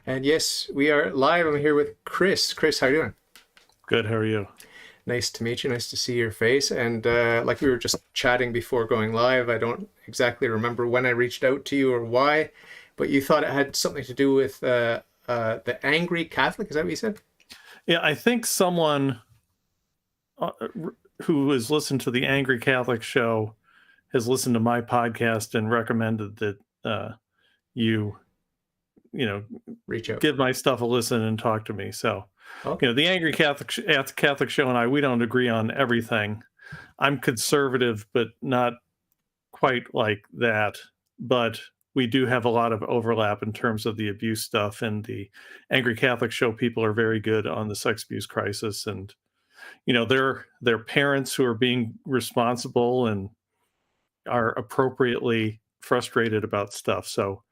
And yes, we are live. I'm here with Chris. Chris, how are you doing? Good. How are you? Nice to meet you. Nice to see your face. And like we were just chatting before going live, I don't exactly remember when I reached out to you or why, but you thought it had something to do with the angry Catholic. Is that what you said? Yeah, I think someone uh, who has listened to the Angry Catholic show has listened to my podcast and recommended that you, you know, Reach out. give my stuff a listen and talk to me. So, Okay. the Angry Catholic show and I, we don't agree on everything. I'm conservative, but not quite like that. But we do have a lot of overlap in terms of the abuse stuff. And the Angry Catholic show people are very good on the sex abuse crisis, and they're parents who are being responsible and are appropriately frustrated about stuff. So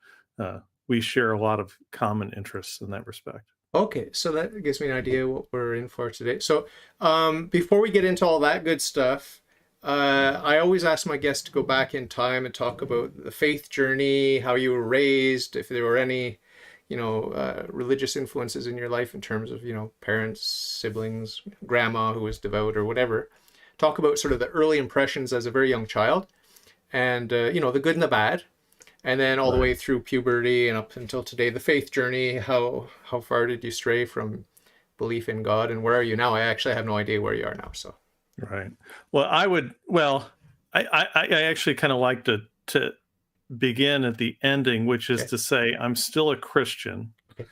we share a lot of common interests in that respect. Okay, so that gives me an idea what we're in for today. So, before we get into all that good stuff, I always ask my guests to go back in time and talk about the faith journey, how you were raised, if there were any, religious influences in your life in terms of, parents, siblings, grandma who was devout or whatever. Talk about sort of the early impressions as a very young child and, the good and the bad, and then all the Right. way through puberty and up until today, the faith journey. How far did you stray from belief in God, and where are you now? I actually have no idea where you are now. So Right. Well, I would. Well, I actually kind of like to begin at the ending, which is okay, to say, I'm still a Christian. okay,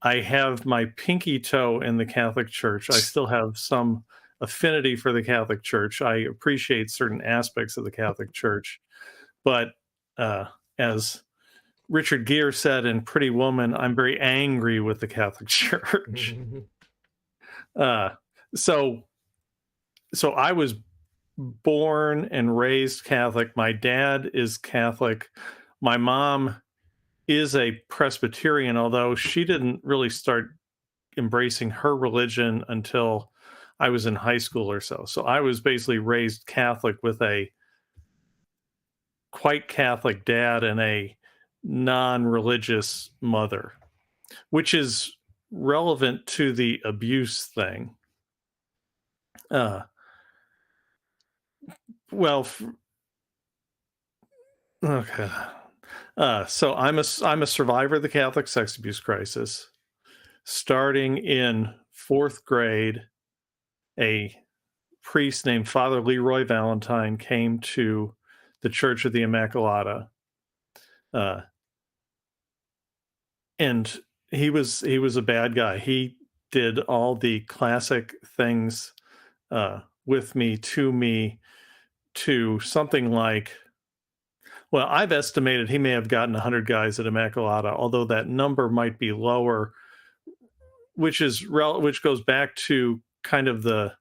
I have my pinky toe in the Catholic Church. I still have some affinity for the Catholic Church. I appreciate certain aspects of the Catholic Church, but uh, as Richard Gere said in Pretty Woman, I'm very angry with the Catholic Church. Uh, so, so I was born and raised Catholic. My dad is Catholic. My mom is a Presbyterian, although she didn't really start embracing her religion until I was in high school or so. So I was basically raised Catholic with a quite Catholic dad and a non religious mother, which is relevant to the abuse thing. Uh, well, okay. So I'm a survivor of the Catholic sex abuse crisis. Starting in fourth grade, a priest named Father Leroy Valentine came to the Church of the Immaculata, uh, and he was a bad guy. He did all the classic things with me, to something like, well, I've estimated he may have gotten 100 guys at Immaculata, although that number might be lower, which goes back to kind of the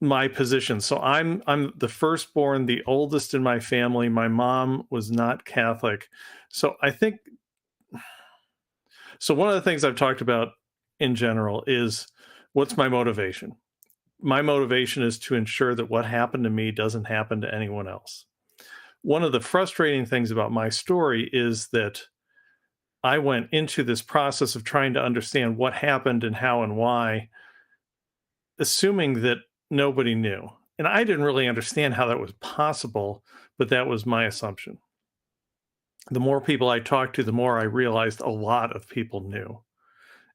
my position. So I'm the firstborn, the oldest in my family. My mom was not Catholic. So I think so one of the things I've talked about in general is, what's my motivation? My motivation is to ensure that what happened to me doesn't happen to anyone else. One of the frustrating things about my story is that I went into this process of trying to understand what happened and how and why, assuming that nobody knew. And I didn't really understand how that was possible, but that was my assumption. The more people I talked to, the more I realized a lot of people knew.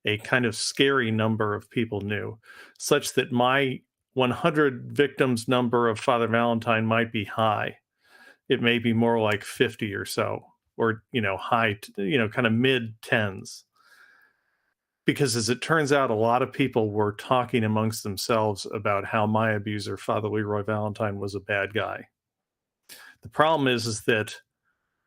A kind of scary number of people knew, such that my 100 victims number of Father Valentine might be high. It may be more like 50 or so, or, high, kind of mid tens. Because as it turns out, a lot of people were talking amongst themselves about how my abuser, Father Leroy Valentine, was a bad guy. The problem is that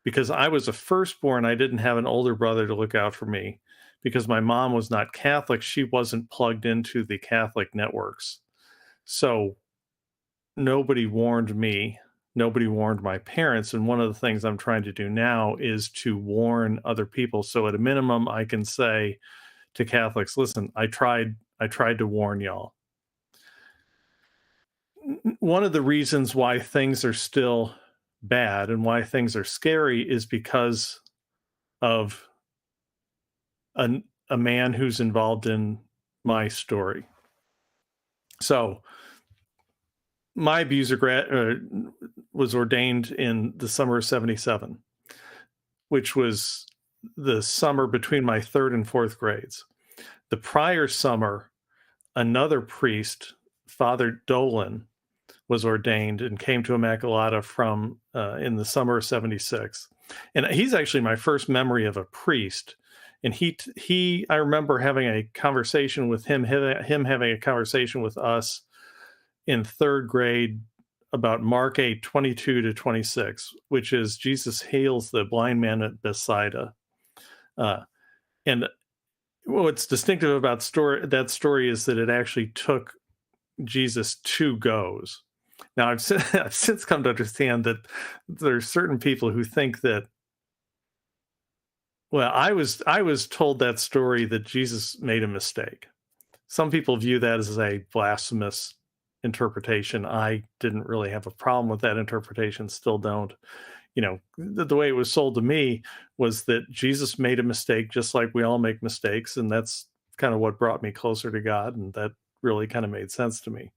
because I was a firstborn, I didn't have an older brother to look out for me. Because my mom was not Catholic, she wasn't plugged into the Catholic networks. So nobody warned me. Nobody warned my parents. And one of the things I'm trying to do now is to warn other people. So at a minimum, I can say to Catholics, listen, I tried to warn y'all. One of the reasons why things are still bad and why things are scary is because of a man who's involved in my story. So my abuser was ordained in the summer of 77, which was the summer between my third and fourth grades. The prior summer, another priest, Father Dolan, was ordained and came to Immaculata from in the summer of 76. And he's actually my first memory of a priest. And I remember having a conversation with him having a conversation with us in third grade about Mark 8, 22 to 26, which is Jesus heals the blind man at Bethsaida. And what's distinctive about that story is that it actually took Jesus 2 goes. Now, I've since come to understand that there's certain people who think that, well, I was told that story that Jesus made a mistake. Some people view that as a blasphemous interpretation. I didn't really have a problem with that interpretation, still don't. You know, the way it was sold to me was that Jesus made a mistake just like we all make mistakes, and that's kind of what brought me closer to God, and that really kind of made sense to me.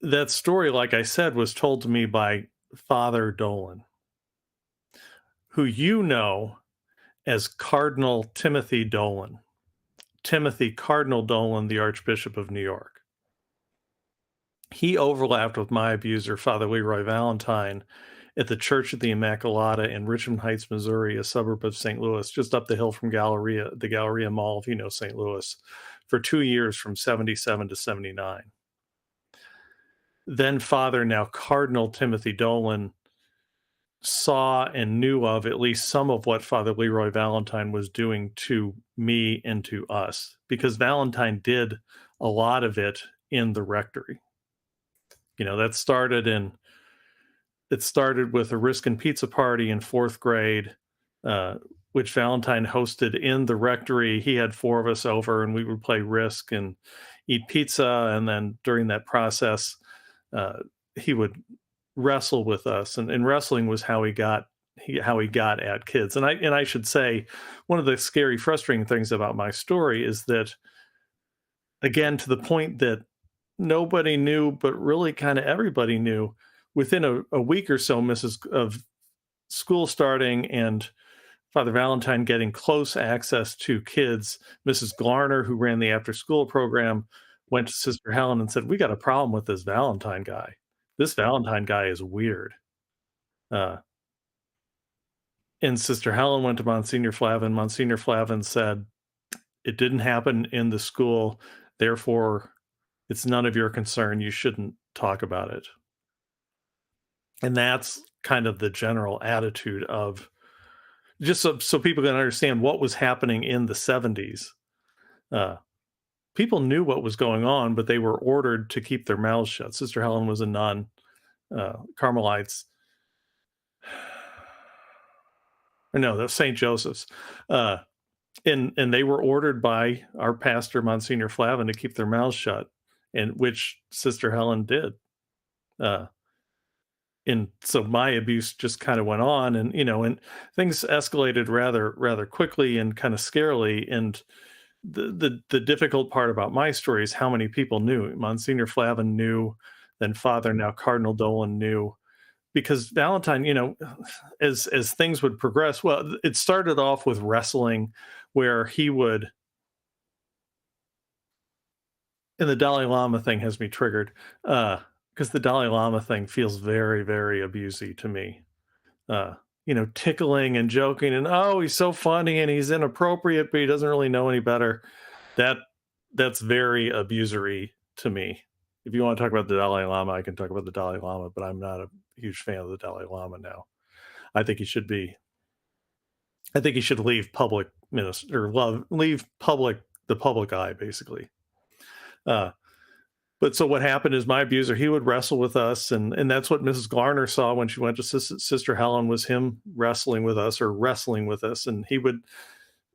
That story, like I said, was told to me by Father Dolan, who you know as Cardinal Timothy Dolan. Timothy Cardinal Dolan, the Archbishop of New York. He overlapped with my abuser, Father Leroy Valentine, at the Church of the Immaculata in Richmond Heights, Missouri, a suburb of St. Louis, just up the hill from the Galleria Mall, if you know St. Louis, for 2 years from 77 to 79. Then Father, now Cardinal Timothy Dolan, saw and knew of at least some of what Father Leroy Valentine was doing to me and to us, because Valentine did a lot of it in the rectory. You know, it started with a Riskin pizza party in fourth grade, which Valentine hosted in the rectory. He had 4 of us over, and we would play Risk and eat pizza. And then during that process, he would wrestle with us, and wrestling was how he got at kids. And I should say, one of the scary, frustrating things about my story is that, again, to the point that nobody knew, but really kind of everybody knew, within a week or so, of school starting and Father Valentine getting close access to kids, Mrs. Glarner, who ran the after-school program, went to Sister Helen and said, "We got a problem with this Valentine guy. This Valentine guy is weird." And Sister Helen went to Monsignor Flavin. Monsignor Flavin said, "It didn't happen in the school, therefore it's none of your concern. You shouldn't talk about it." And that's kind of the general attitude of, just so people can understand what was happening in the 70s. People knew what was going on, but they were ordered to keep their mouths shut. Sister Helen was a nun, Carmelites. No, that's St. Joseph's. And they were ordered by our pastor, Monsignor Flavin, to keep their mouths shut, and which Sister Helen did. And so my abuse just kind of went on, and and things escalated rather quickly and kind of scarily. And the difficult part about my story is how many people knew. Monsignor Flavin knew, then Father, now Cardinal Dolan, knew, because Valentine, as things would progress, well, it started off with wrestling, where he would, and the Dalai Lama thing has me triggered, because the Dalai Lama thing feels very, very abusey to me. Tickling and joking, and, "Oh, he's so funny and he's inappropriate, but he doesn't really know any better." That's very abusery to me. If you want to talk about the Dalai Lama, I can talk about the Dalai Lama, but I'm not a huge fan of the Dalai Lama now. I think he should leave public leave the public eye, basically. But so what happened is, my abuser, he would wrestle with us, and that's what Mrs. Glarner saw when she went to Sister Helen, was him wrestling with us. And he would,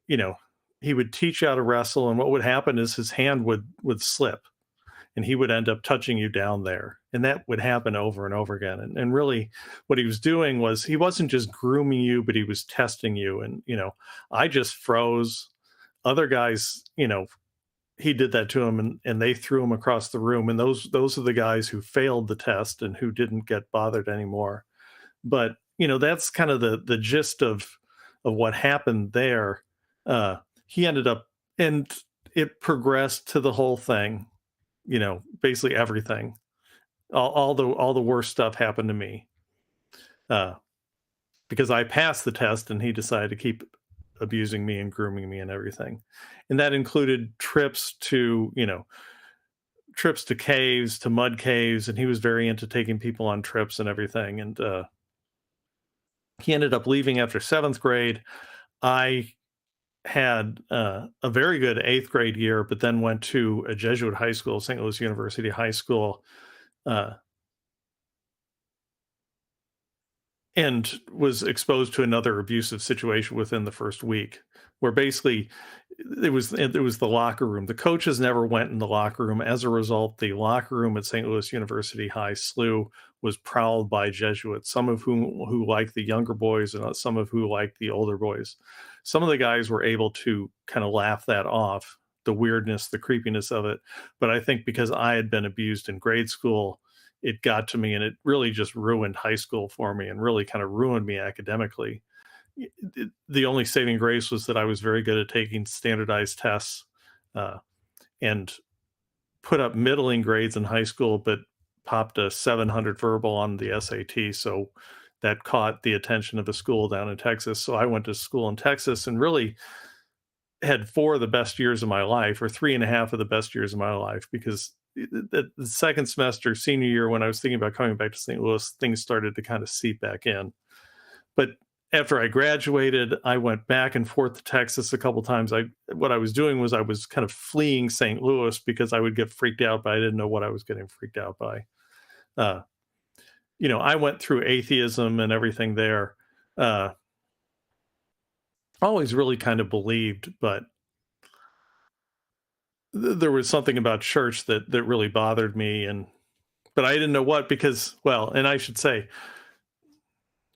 he would teach how to wrestle, and what would happen is his hand would slip, and he would end up touching you down there. And that would happen over and over again. And really, what he was doing was he wasn't just grooming you, but he was testing you. And, I just froze. Other guys, he did that to him, and they threw him across the room. And those are the guys who failed the test and who didn't get bothered anymore. But, that's kind of the gist of what happened there. He ended up, and it progressed to the whole thing, basically everything. All the worst stuff happened to me, because I passed the test and he decided to keep abusing me and grooming me and everything. And that included trips to caves, to mud caves, and he was very into taking people on trips and everything. And he ended up leaving after 7th grade. I had a very good 8th grade year, but then went to a Jesuit high school, St. Louis University High School, and was exposed to another abusive situation within the first week, where basically it was the locker room. The coaches never went in the locker room. As a result, the locker room at St. Louis University High SLU was prowled by Jesuits, some of who liked the younger boys and some of who liked the older boys. Some of the guys were able to kind of laugh that off, the weirdness, the creepiness of it. But I think because I had been abused in grade school, it got to me, and it really just ruined high school for me and really kind of ruined me academically. The only saving grace was that I was very good at taking standardized tests, and put up middling grades in high school, but popped a 700 verbal on the SAT. So that caught the attention of a school down in Texas. So I went to school in Texas and really had 4 of the best years of my life, or 3.5 of the best years of my life, because the second semester, senior year, when I was thinking about coming back to St. Louis, things started to kind of seep back in. But after I graduated, I went back and forth to Texas a couple times. What I was doing was I was kind of fleeing St. Louis because I would get freaked out, but I didn't know what I was getting freaked out by. I went through atheism and everything there. Always really kind of believed, but there was something about church that really bothered me, but I didn't know what, because, well, and I should say,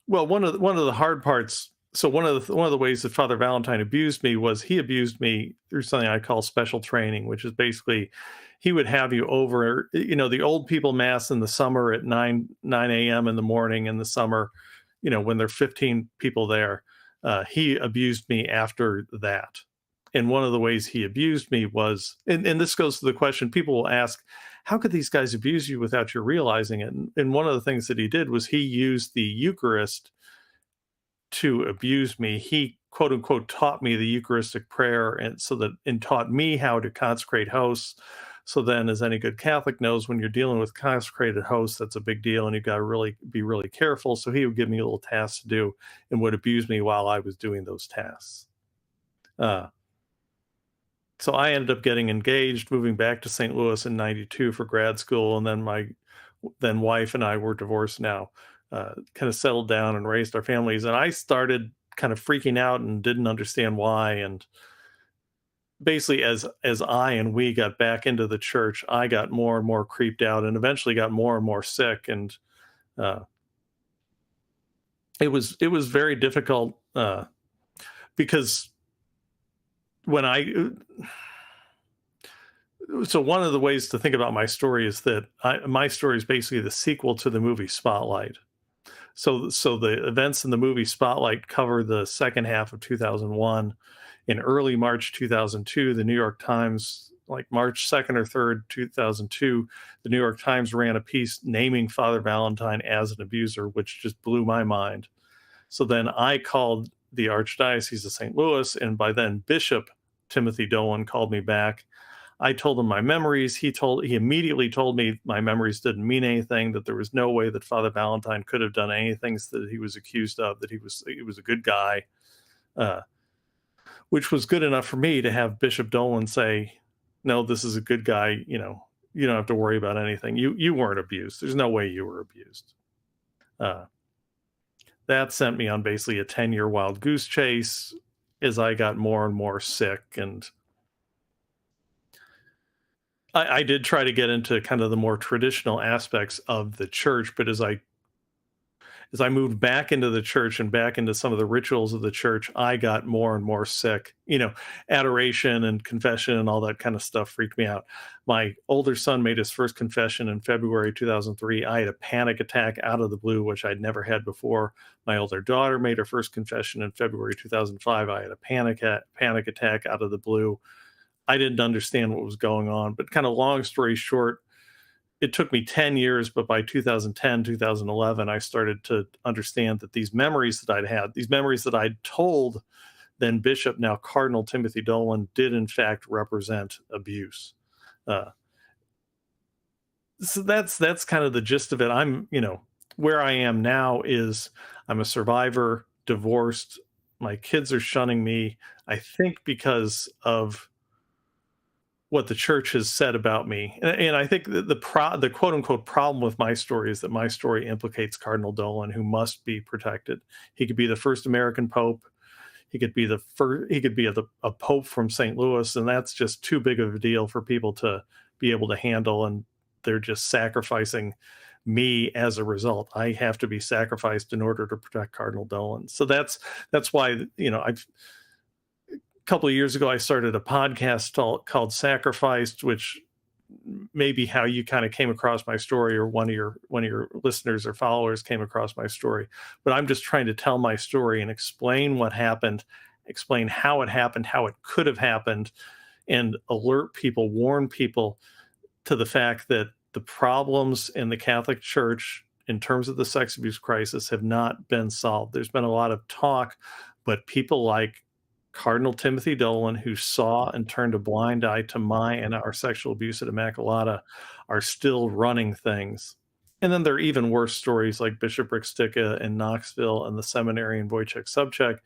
well, one of the hard parts. So one of the ways that Father Valentine abused me was he abused me through something I call special training, which is basically he would have you over, the old people mass in the summer at 9 a.m. in the morning in the summer, when there are 15 people there. He abused me after that. And one of the ways he abused me was, and this goes to the question people will ask, how could these guys abuse you without you realizing it? And one of the things that he did was he used the Eucharist to abuse me. He, quote unquote, taught me the Eucharistic prayer, and taught me how to consecrate hosts. So then, as any good Catholic knows, when you're dealing with consecrated hosts, that's a big deal, and you've got to really be really careful. So he would give me little tasks to do and would abuse me while I was doing those tasks. So I ended up getting engaged, moving back to St. Louis in '92 for grad school, and then my wife and I were divorced now, kind of settled down and raised our families. And I started kind of freaking out and didn't understand why. And basically, as I and we got back into the church, I got more and more creeped out, and eventually got more and more sick. And it was very difficult, because so one of the ways to think about my story is that my story is basically the sequel to the movie Spotlight. So the events in the movie Spotlight cover the second half of 2001. In early March 2002, the New York Times, like March 2nd or 3rd, 2002, the New York Times ran a piece naming Father Valentine as an abuser, which just blew my mind. So then I called the Archdiocese of St. Louis, and by then Bishop Timothy Dolan called me back. I told him my memories. He immediately told me my memories didn't mean anything, that there was no way that Father Valentine could have done anything that he was accused of, that he was a good guy, which was good enough for me to have Bishop Dolan say, no, this is a good guy. You don't have to worry about anything. You weren't abused. There's no way you were abused. That sent me on basically a 10-year wild goose chase as I got more and more sick. And I did try to get into kind of the more traditional aspects of the church, but as I moved back into the church and back into some of the rituals of the church, I got more and more sick. Adoration and confession and all that kind of stuff freaked me out. My older son made his first confession in February 2003. I had a panic attack out of the blue, which I'd never had before. My older daughter made her first confession in February 2005. I had a panic attack out of the blue. I didn't understand what was going on, but kind of long story short, it took me 10 years, but by 2010, 2011, I started to understand that these memories that I'd had, these memories that I'd told then Bishop, now Cardinal Timothy Dolan, did in fact represent abuse. Uh, so that's kind of the gist of it. Where I am now is I'm a survivor, divorced. My kids are shunning me, I think because of what the church has said about me. And I think the quote unquote problem with my story is that my story implicates Cardinal Dolan, who must be protected. He could be the first American pope. He could be the first. He could be a pope from St. Louis, and that's just too big of a deal for people to be able to handle. And they're just sacrificing me as a result. I have to be sacrificed in order to protect Cardinal Dolan. So that's why I've couple of years ago, I started a podcast called Sacrificed, which may be how you kind of came across my story, or one of your listeners or followers came across my story. But I'm just trying to tell my story and explain what happened, explain how it happened, how it could have happened, and alert people, warn people to the fact that the problems in the Catholic Church in terms of the sex abuse crisis have not been solved. There's been a lot of talk, but people like Cardinal Timothy Dolan, who saw and turned a blind eye to my and our sexual abuse at Immaculata, are still running things. And then there are even worse stories like Bishop Rick Sticka in Knoxville and the seminarian Wojciech Sobczak.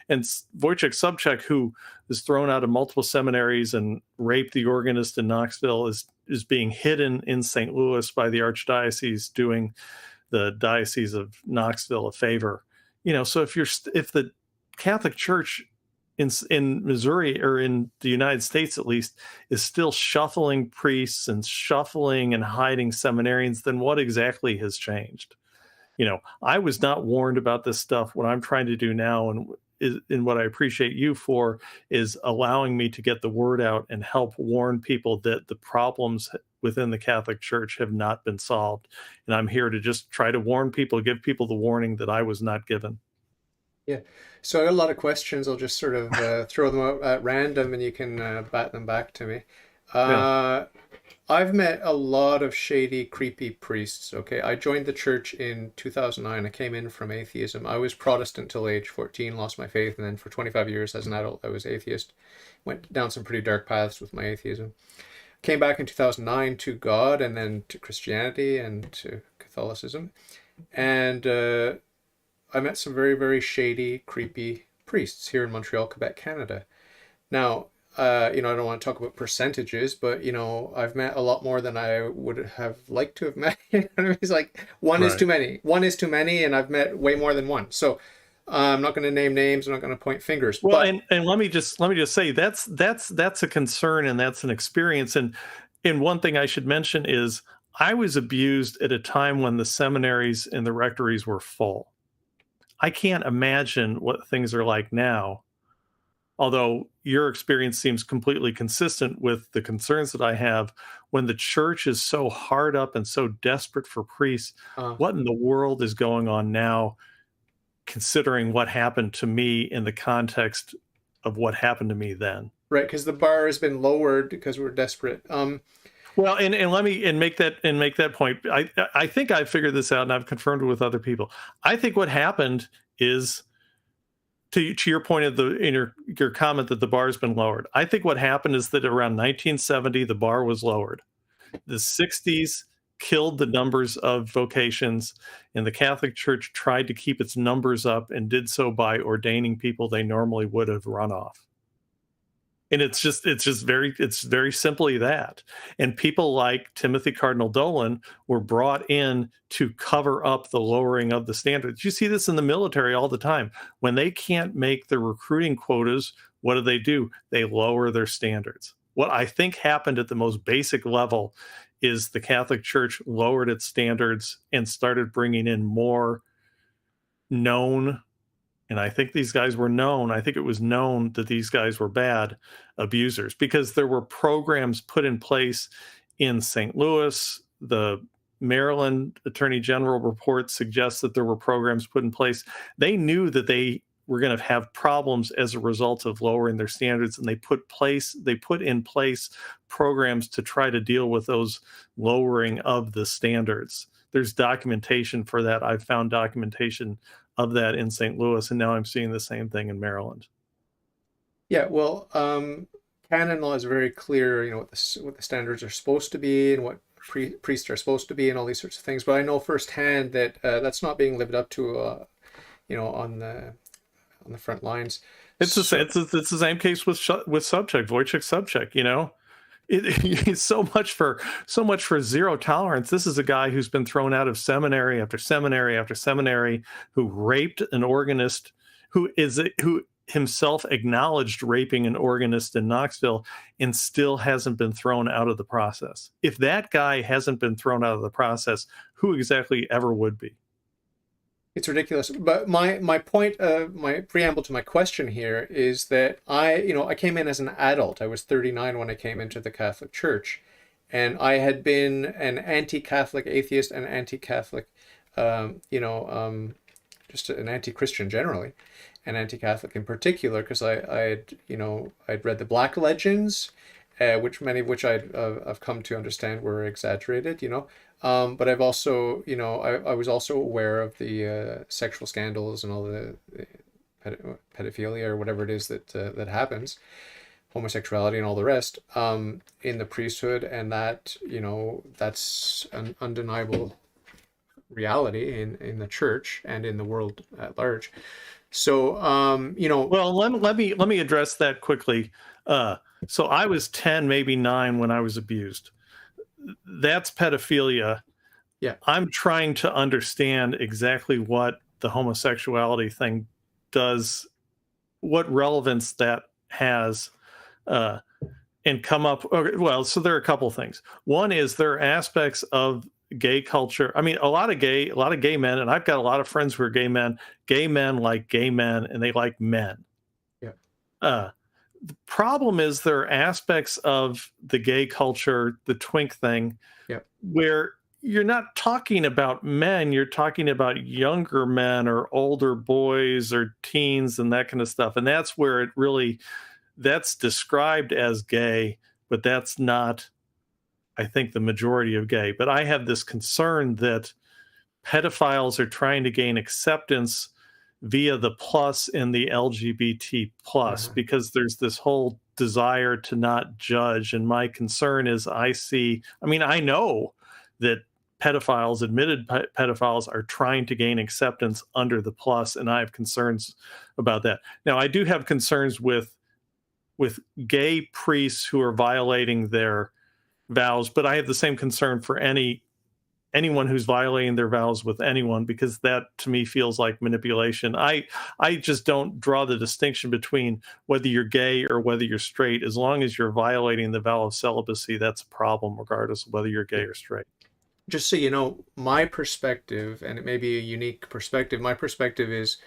And Wojciech Sobczak, who was thrown out of multiple seminaries and raped the organist in Knoxville, is being hidden in St. Louis by the Archdiocese, doing the Diocese of Knoxville a favor. So if the Catholic Church in Missouri, or in the United States at least, is still shuffling priests and shuffling and hiding seminarians, then what exactly has changed? I was not warned about this stuff. What I'm trying to do now, and what I appreciate you for, is allowing me to get the word out and help warn people that the problems within the Catholic Church have not been solved. And I'm here to just try to warn people, give people the warning that I was not given. Yeah. So I got a lot of questions. I'll just sort of throw them out at random, and you can bat them back to me. Yeah. I've met a lot of shady, creepy priests. Okay. I joined the church in 2009. I came in from atheism. I was Protestant till age 14, lost my faith, and then for 25 years as an adult, I was atheist. Went down some pretty dark paths with my atheism. Came back in 2009 to God, and then to Christianity and to Catholicism. And I met some very, very shady, creepy priests here in Montreal, Quebec, Canada. Now, I don't want to talk about percentages, but, I've met a lot more than I would have liked to have met. It's like one is Right. too many. One is too many, and I've met way more than one. So I'm not going to name names. I'm not going to point fingers. Well, But and let me just say that's a concern, and that's an experience. And one thing I should mention is I was abused at a time when the seminaries and the rectories were full. I can't imagine what things are like now, although your experience seems completely consistent with the concerns that I have. When the church is so hard up and so desperate for priests, what in the world is going on now, considering what happened to me in the context of what happened to me then? right, because the bar has been lowered because we're desperate. Well, and let me make that point. I think I figured this out, and I've confirmed it with other people. I think what happened is, to your point in your comment that the bar has been lowered. I think what happened is that around 1970 the bar was lowered. The 60s killed the numbers of vocations, and the Catholic Church tried to keep its numbers up and did so by ordaining people they normally would have run off. And it's very simply that. And people like Timothy Cardinal Dolan were brought in to cover up the lowering of the standards. You see this in the military all the time. When they can't make the recruiting quotas, what do? They lower their standards. What I think happened at the most basic level is the Catholic Church lowered its standards and started bringing in more known, and I think these guys were known. I think it was known that these guys were bad abusers because there were programs put in place in St. Louis. The Maryland Attorney General report suggests that there were programs put in place. They knew that they were going to have problems as a result of lowering their standards, and they put in place programs to try to deal with those lowering of the standards. There's documentation for that. I've found documentation of that in St. Louis, and now I'm seeing the same thing in Maryland. Yeah, well, canon law is very clear, what the standards are supposed to be and what priests are supposed to be and all these sorts of things. But I know firsthand that that's not being lived up to, on the front lines. It's the same case with Subcheck, Wojciech Subcheck. It's so much for zero tolerance. This is a guy who's been thrown out of seminary after seminary after seminary, who raped an organist, who himself acknowledged raping an organist in Knoxville, and still hasn't been thrown out of the process. If that guy hasn't been thrown out of the process, who exactly ever would be? It's ridiculous. But my point, my preamble to my question here is that I came in as an adult. I was 39 when I came into the Catholic Church, and I had been an anti-Catholic atheist and anti-Catholic, just an anti-Christian generally, and anti-Catholic in particular, because I'd read the Black Legends, many of which I've come to understand were exaggerated, but I've also, I was also aware of the sexual scandals and all the pedophilia or whatever it is that happens, homosexuality and all the rest, in the priesthood, and that, that's an undeniable reality in the church and in the world at large. So, well, let me address that quickly. So I was 10, maybe 9 when I was abused. That's pedophilia. Yeah. I'm trying to understand exactly what the homosexuality thing does, what relevance that has, and come up. Okay, well, so there are a couple things. One is there are aspects of gay culture. I mean, a lot of gay men, and I've got a lot of friends who are gay men. Gay men like gay men, and they like men. Yeah. The problem is there are aspects of the gay culture, the twink thing, where you're not talking about men, you're talking about younger men or older boys or teens and that kind of stuff. And that's where that's described as gay, but that's not, I think, the majority of gay. But I have this concern that pedophiles are trying to gain acceptance via the plus in the LGBT plus, because there's this whole desire to not judge. And my concern is I know that admitted pedophiles are trying to gain acceptance under the plus, and I have concerns about that. Now, I do have concerns with gay priests who are violating their vows, but I have the same concern for anyone who's violating their vows with anyone, because that to me feels like manipulation. I just don't draw the distinction between whether you're gay or whether you're straight. As long as you're violating the vow of celibacy, that's a problem regardless of whether you're gay or straight. Just so you know, my perspective, and it may be a unique perspective, my perspective is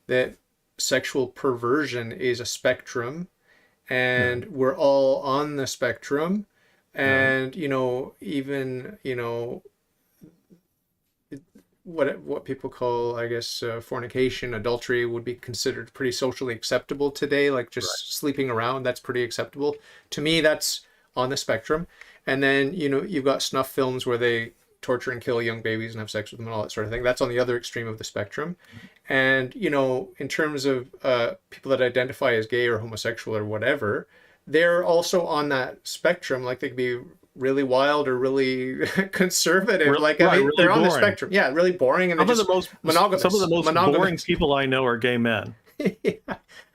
that sexual perversion is a spectrum, and we're all on the spectrum. And, even, what people call, I guess, fornication, adultery would be considered pretty socially acceptable today. Like just sleeping around, that's pretty acceptable. To me, that's on the spectrum. And then, you've got snuff films where they torture and kill young babies and have sex with them and all that sort of thing. That's on the other extreme of the spectrum. And, in terms of people that identify as gay or homosexual or whatever, they're also on that spectrum. Like they could be really wild or really conservative. Really really they're on boring. The spectrum. Yeah, really boring. And some of the most boring people I know are gay men. Yeah.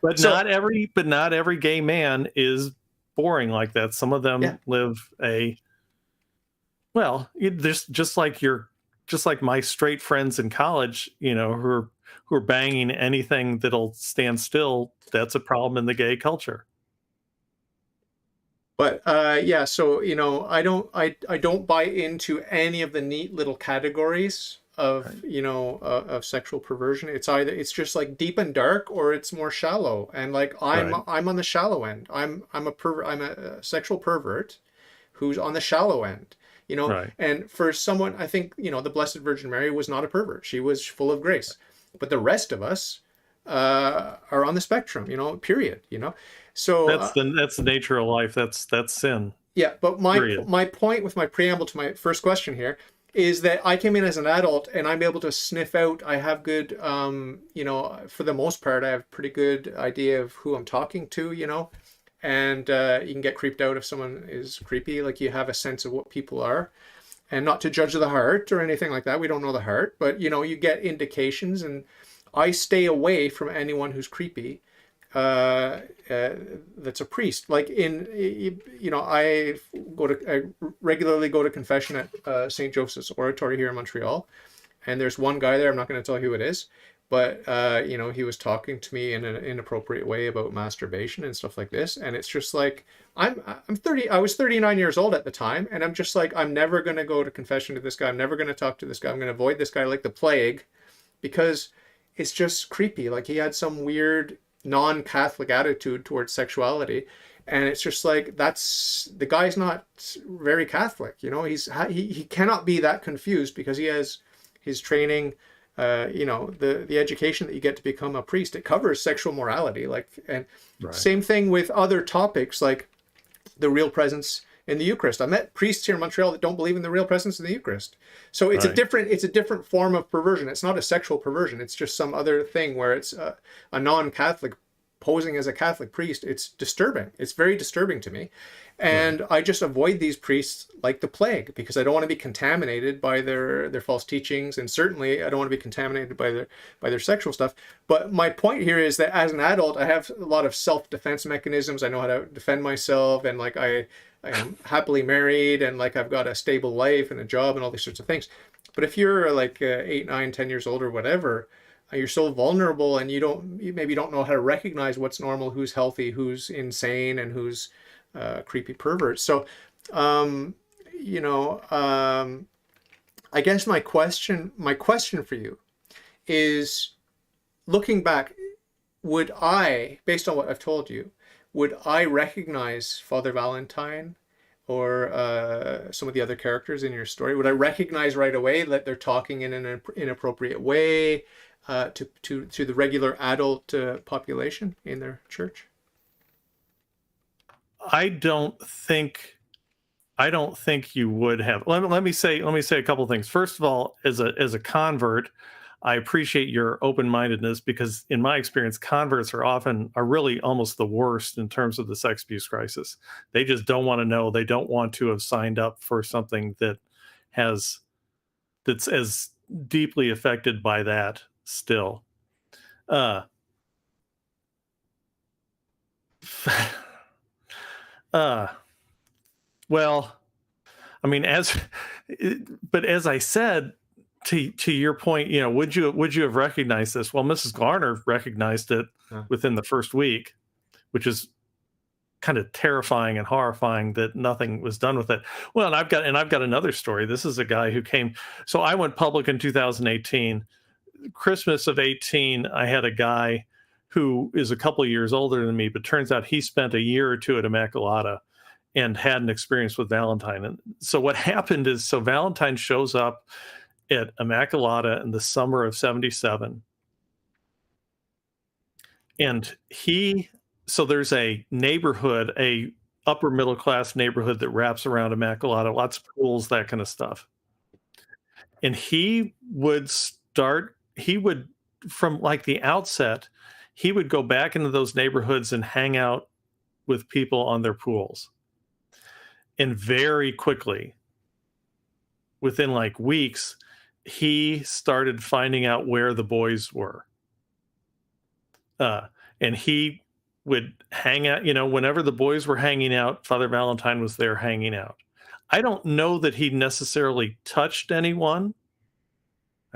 But not every gay man is boring like that. Some of them live just like my straight friends in college, who are banging anything that'll stand still. That's a problem in the gay culture. But yeah, so I don't buy into any of the neat little categories of Right. of sexual perversion. It's just like deep and dark, or it's more shallow. And like Right. I'm on the shallow end. I'm a sexual pervert who's on the shallow end. Right. And for someone, I think the Blessed Virgin Mary was not a pervert. She was full of grace. But the rest of us are on the spectrum. Period. So That's the nature of life. That's sin. yeah, but Period. my point with my preamble to my first question here is that I came in as an adult and I'm able to sniff out. I have good, for the most part, I have pretty good idea of who I'm talking to, and you can get creeped out if someone is creepy. Like you have a sense of what people are, and not to judge the heart or anything like that. We don't know the heart, but you get indications, and I stay away from anyone who's creepy that's a priest. Like I regularly go to confession at St. Joseph's Oratory here in Montreal, and there's one guy there. I'm not going to tell you who it is, but he was talking to me in an inappropriate way about masturbation and stuff like this, and it's just like I'm 30. I was 39 years old at the time, and I'm just like I'm never going to go to confession to this guy. I'm never going to talk to this guy. I'm going to avoid this guy like the plague, because it's just creepy. Like he had some weird non-Catholic attitude towards sexuality, and it's just like that's the guy's not very Catholic. He cannot be that confused because he has his training. The education that you get to become a priest, it covers sexual morality, like, and Right. same thing with other topics like the real presence in the Eucharist. I met priests here in Montreal that don't believe in the real presence in the Eucharist. So Right. it's a different form of perversion. It's not a sexual perversion. It's just some other thing where it's a non-Catholic posing as a Catholic priest. It's disturbing. It's very disturbing to me. Right. And I just avoid these priests like the plague because I don't want to be contaminated by their false teachings, and certainly I don't want to be contaminated by their sexual stuff. But my point here is that as an adult, I have a lot of self-defense mechanisms. I know how to defend myself, and like I am happily married, and like I've got a stable life and a job and all these sorts of things. But if you're like 8, 9, 10 years old or whatever, you're so vulnerable, and you maybe don't know how to recognize what's normal, who's healthy, who's insane, and who's creepy perverts. So, um, you know, um, I guess my question for you is, looking back, would I, based on what I've told you, would I recognize Father Valentine or some of the other characters in your story? Would I recognize right away that they're talking in an inappropriate way to the regular adult population in their church? I don't think you would have. Let me say a couple of things. First of all, as a convert, I appreciate your open-mindedness, because in my experience, converts are really almost the worst in terms of the sex abuse crisis. They just don't want to know. They don't want to have signed up for something that's as deeply affected by that still. Uh, uh, well, I mean, but as I said, to your point, would you have recognized this? Well, Mrs. Garner recognized it Yeah. within the first week, which is kind of terrifying and horrifying that nothing was done with it. Well, and I've got another story. This is a guy who came. So I went public in 2018. Christmas of 18, I had a guy who is a couple of years older than me, but turns out he spent a year or two at Immaculata and had an experience with Valentine. And so what happened is, so Valentine shows up at Immaculata in the summer of 77. And so there's a neighborhood, a upper middle class neighborhood that wraps around Immaculata, lots of pools, that kind of stuff. And he would, from like the outset, he would go back into those neighborhoods and hang out with people on their pools. And very quickly, within like weeks, he started finding out where the boys were. And he would hang out, whenever the boys were hanging out, Father Valentine was there hanging out. I don't know that he necessarily touched anyone.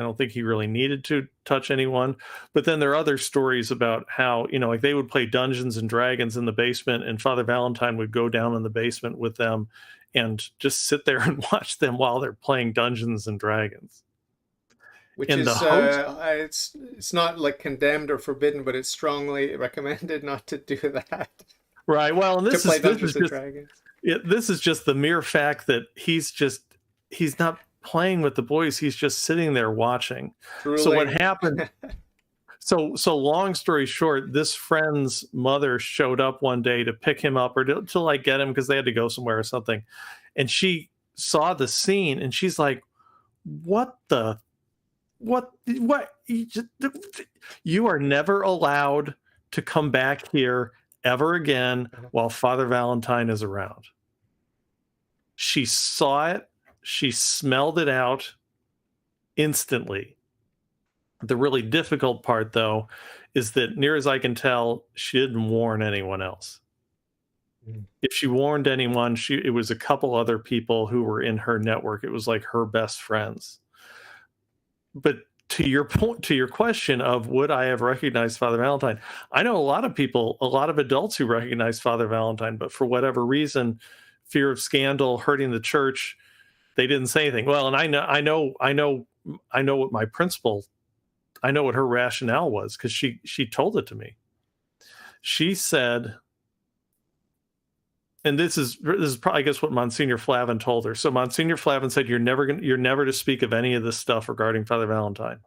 I don't think he really needed to touch anyone. But then there are other stories about how, like they would play Dungeons and Dragons in the basement, and Father Valentine would go down in the basement with them and just sit there and watch them while they're playing Dungeons and Dragons. Which And the is host, it's not like condemned or forbidden, but it's strongly recommended not to do that. right? Well, and To this play is this Dungeons is and just Dragons. this is just the mere fact that he's not playing with the boys. He's just sitting there watching. So what Drooling. happened? So long story short, this friend's mother showed up one day to pick him up or to like get him because they had to go somewhere or something. And she saw the scene and she's like, what you are never allowed to come back here ever again while Father Valentine is around. She saw it. She smelled it out instantly. The really difficult part, though, is that near as I can tell, she didn't warn anyone else. If she warned anyone, it was a couple other people who were in her network. It was like her best friends. But to your point, to your question of would I have recognized Father Valentine, I know a lot of people, a lot of adults who recognize Father Valentine, but for whatever reason, fear of scandal, hurting the church, they didn't say anything. Well, and I know what my principal, I know what her rationale was because she told it to me. She said, and this is probably, I guess, what Monsignor Flavin told her. So Monsignor Flavin said, you're never to speak of any of this stuff regarding Father Valentine.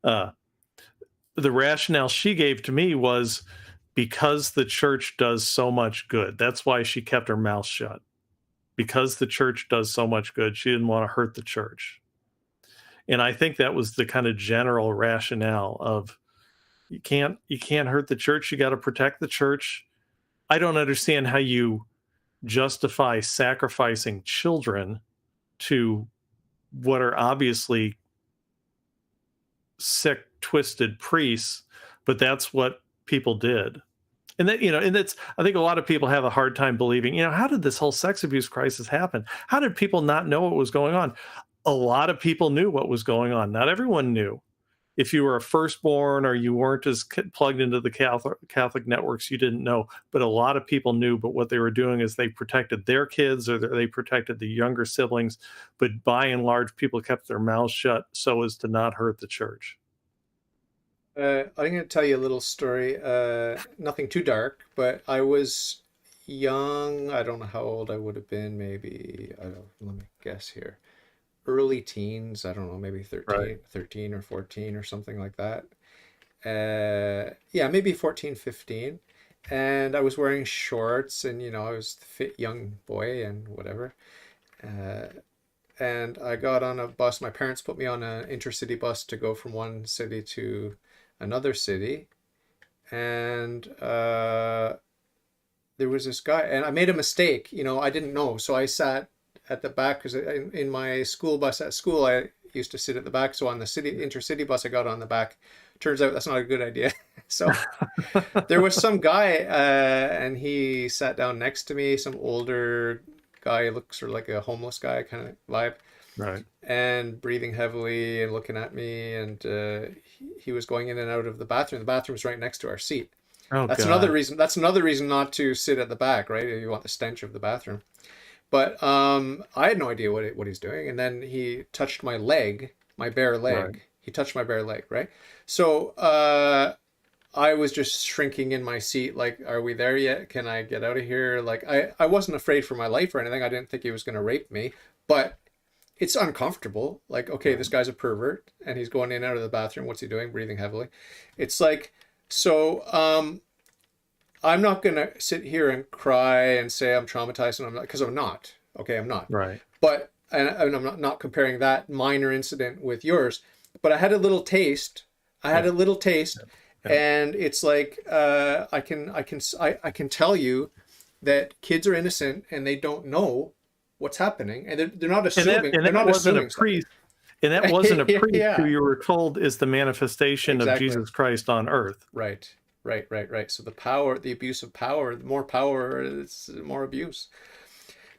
The rationale she gave to me was because the church does so much good. That's why she kept her mouth shut. Because the church does so much good, she didn't want to hurt the church. And I think that was the kind of general rationale of you can't hurt the church. You got to protect the church. I don't understand how you justify sacrificing children to what are obviously sick, twisted priests, but that's what people did. And that, and that's, I think a lot of people have a hard time believing, how did this whole sex abuse crisis happen? How did people not know what was going on? A lot of people knew what was going on. Not everyone knew. If you were a firstborn or you weren't as plugged into the Catholic networks, you didn't know. But a lot of people knew. But what they were doing is they protected their kids or they protected the younger siblings. But by and large, people kept their mouths shut so as to not hurt the church. I'm going to tell you a little story. Nothing too dark, but I was young. I don't know how old I would have been. Maybe, let me guess here. Early teens, I don't know, maybe 13 or 14 or something like that. Yeah, maybe 14, 15. And I was wearing shorts and, I was the fit young boy and whatever. And I got on a bus. My parents put me on an intercity bus to go from one city to another city. And there was this guy, and I made a mistake. I didn't know. So I sat at the back because in my school bus at school I used to sit at the back, so on the intercity bus I got on the back. Turns out that's not a good idea. So there was some guy and he sat down next to me, some older guy, looks sort of like a homeless guy kind of vibe, right? And breathing heavily and looking at me, and he was going in and out of the bathroom. The bathroom's right next to our seat. That's another reason not to sit at the back, right? You want the stench of the bathroom. But I had no idea what he's doing. And then he touched my leg, my bare leg. Right. He touched my bare leg, right? So I was just shrinking in my seat, like, are we there yet? Can I get out of here? Like, I wasn't afraid for my life or anything. I didn't think he was going to rape me. But it's uncomfortable. Like, okay, this guy's a pervert, and he's going in and out of the bathroom. What's he doing? Breathing heavily. It's like, so... I'm not going to sit here and cry and say I'm traumatized, and I'm not, because I'm not. Okay, I'm not. Right. But, and I'm not comparing that minor incident with yours, but I had a little taste. And it's like I can tell you that kids are innocent and they don't know what's happening, and they're not assuming. And that wasn't a priest. And that wasn't a priest Yeah. who you were told is the manifestation of Jesus Christ on earth. Right. So the abuse of power, the more power, it's more abuse.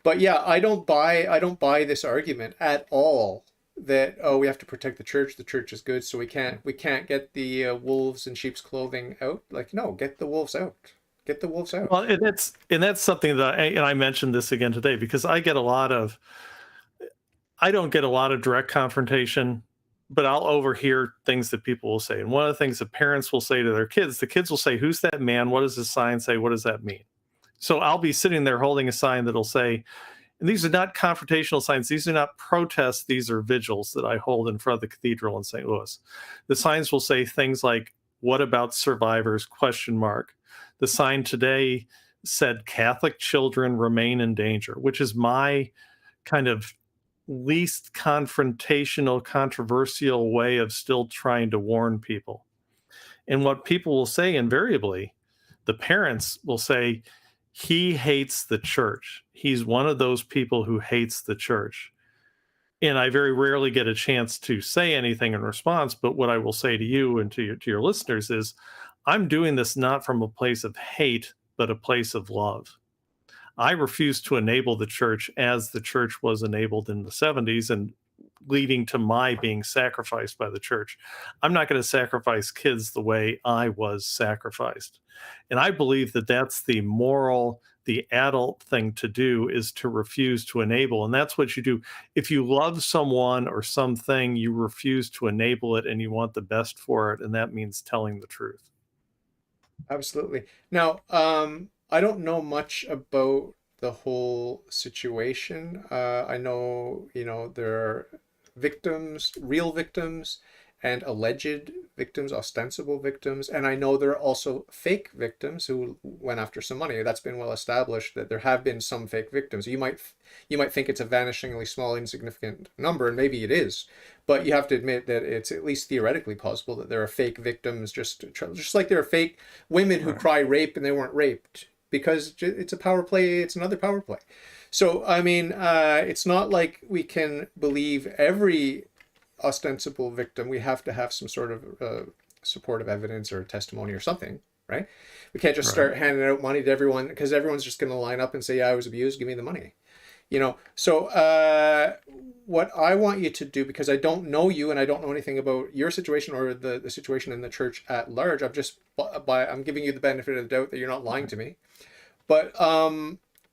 But yeah, I don't buy this argument at all that, oh, we have to protect the church is good, so we can't get the wolves in sheep's clothing out. Like, no, get the wolves out, get the wolves out. Well, and that's something that I mentioned this again today because I don't get a lot of direct confrontation, but I'll overhear things that people will say. And one of the things that parents will say to their kids, the kids will say, "Who's that man? What does the sign say? What does that mean?" So I'll be sitting there holding a sign that'll say, and these are not confrontational signs. These are not protests. These are vigils that I hold in front of the cathedral in St. Louis. The signs will say things like, "What about survivors?" Question mark. The sign today said, "Catholic children remain in danger," which is my kind of least confrontational, controversial way of still trying to warn people. And what people will say invariably, the parents will say, "He hates the church. He's one of those people who hates the church." And I very rarely get a chance to say anything in response. But what I will say to you and to your listeners is, I'm doing this not from a place of hate, but a place of love. I refuse to enable the church as the church was enabled in the 70s and leading to my being sacrificed by the church. I'm not going to sacrifice kids the way I was sacrificed. And I believe that that's the moral, the adult thing to do is to refuse to enable. And that's what you do. If you love someone or something, you refuse to enable it and you want the best for it. And that means telling the truth. Absolutely. Now, I don't know much about the whole situation. I know, there are victims, real victims, and alleged victims, ostensible victims, and I know there are also fake victims who went after some money. That's been well established that there have been some fake victims. You might think it's a vanishingly small, insignificant number, and maybe it is, but you have to admit that it's at least theoretically possible that there are fake victims, just like there are fake women who Right. cry rape and they weren't raped because it's a power play. It's another power play. So I mean, it's not like we can believe every ostensible victim. We have to have some sort of supportive evidence or testimony or something, right? We can't just Right. start handing out money to everyone because everyone's just going to line up and say, "Yeah, I was abused. Give me the money." So what I want you to do, because I don't know you and I don't know anything about your situation or the situation in the church at large, I'm giving you the benefit of the doubt that you're not lying to me. But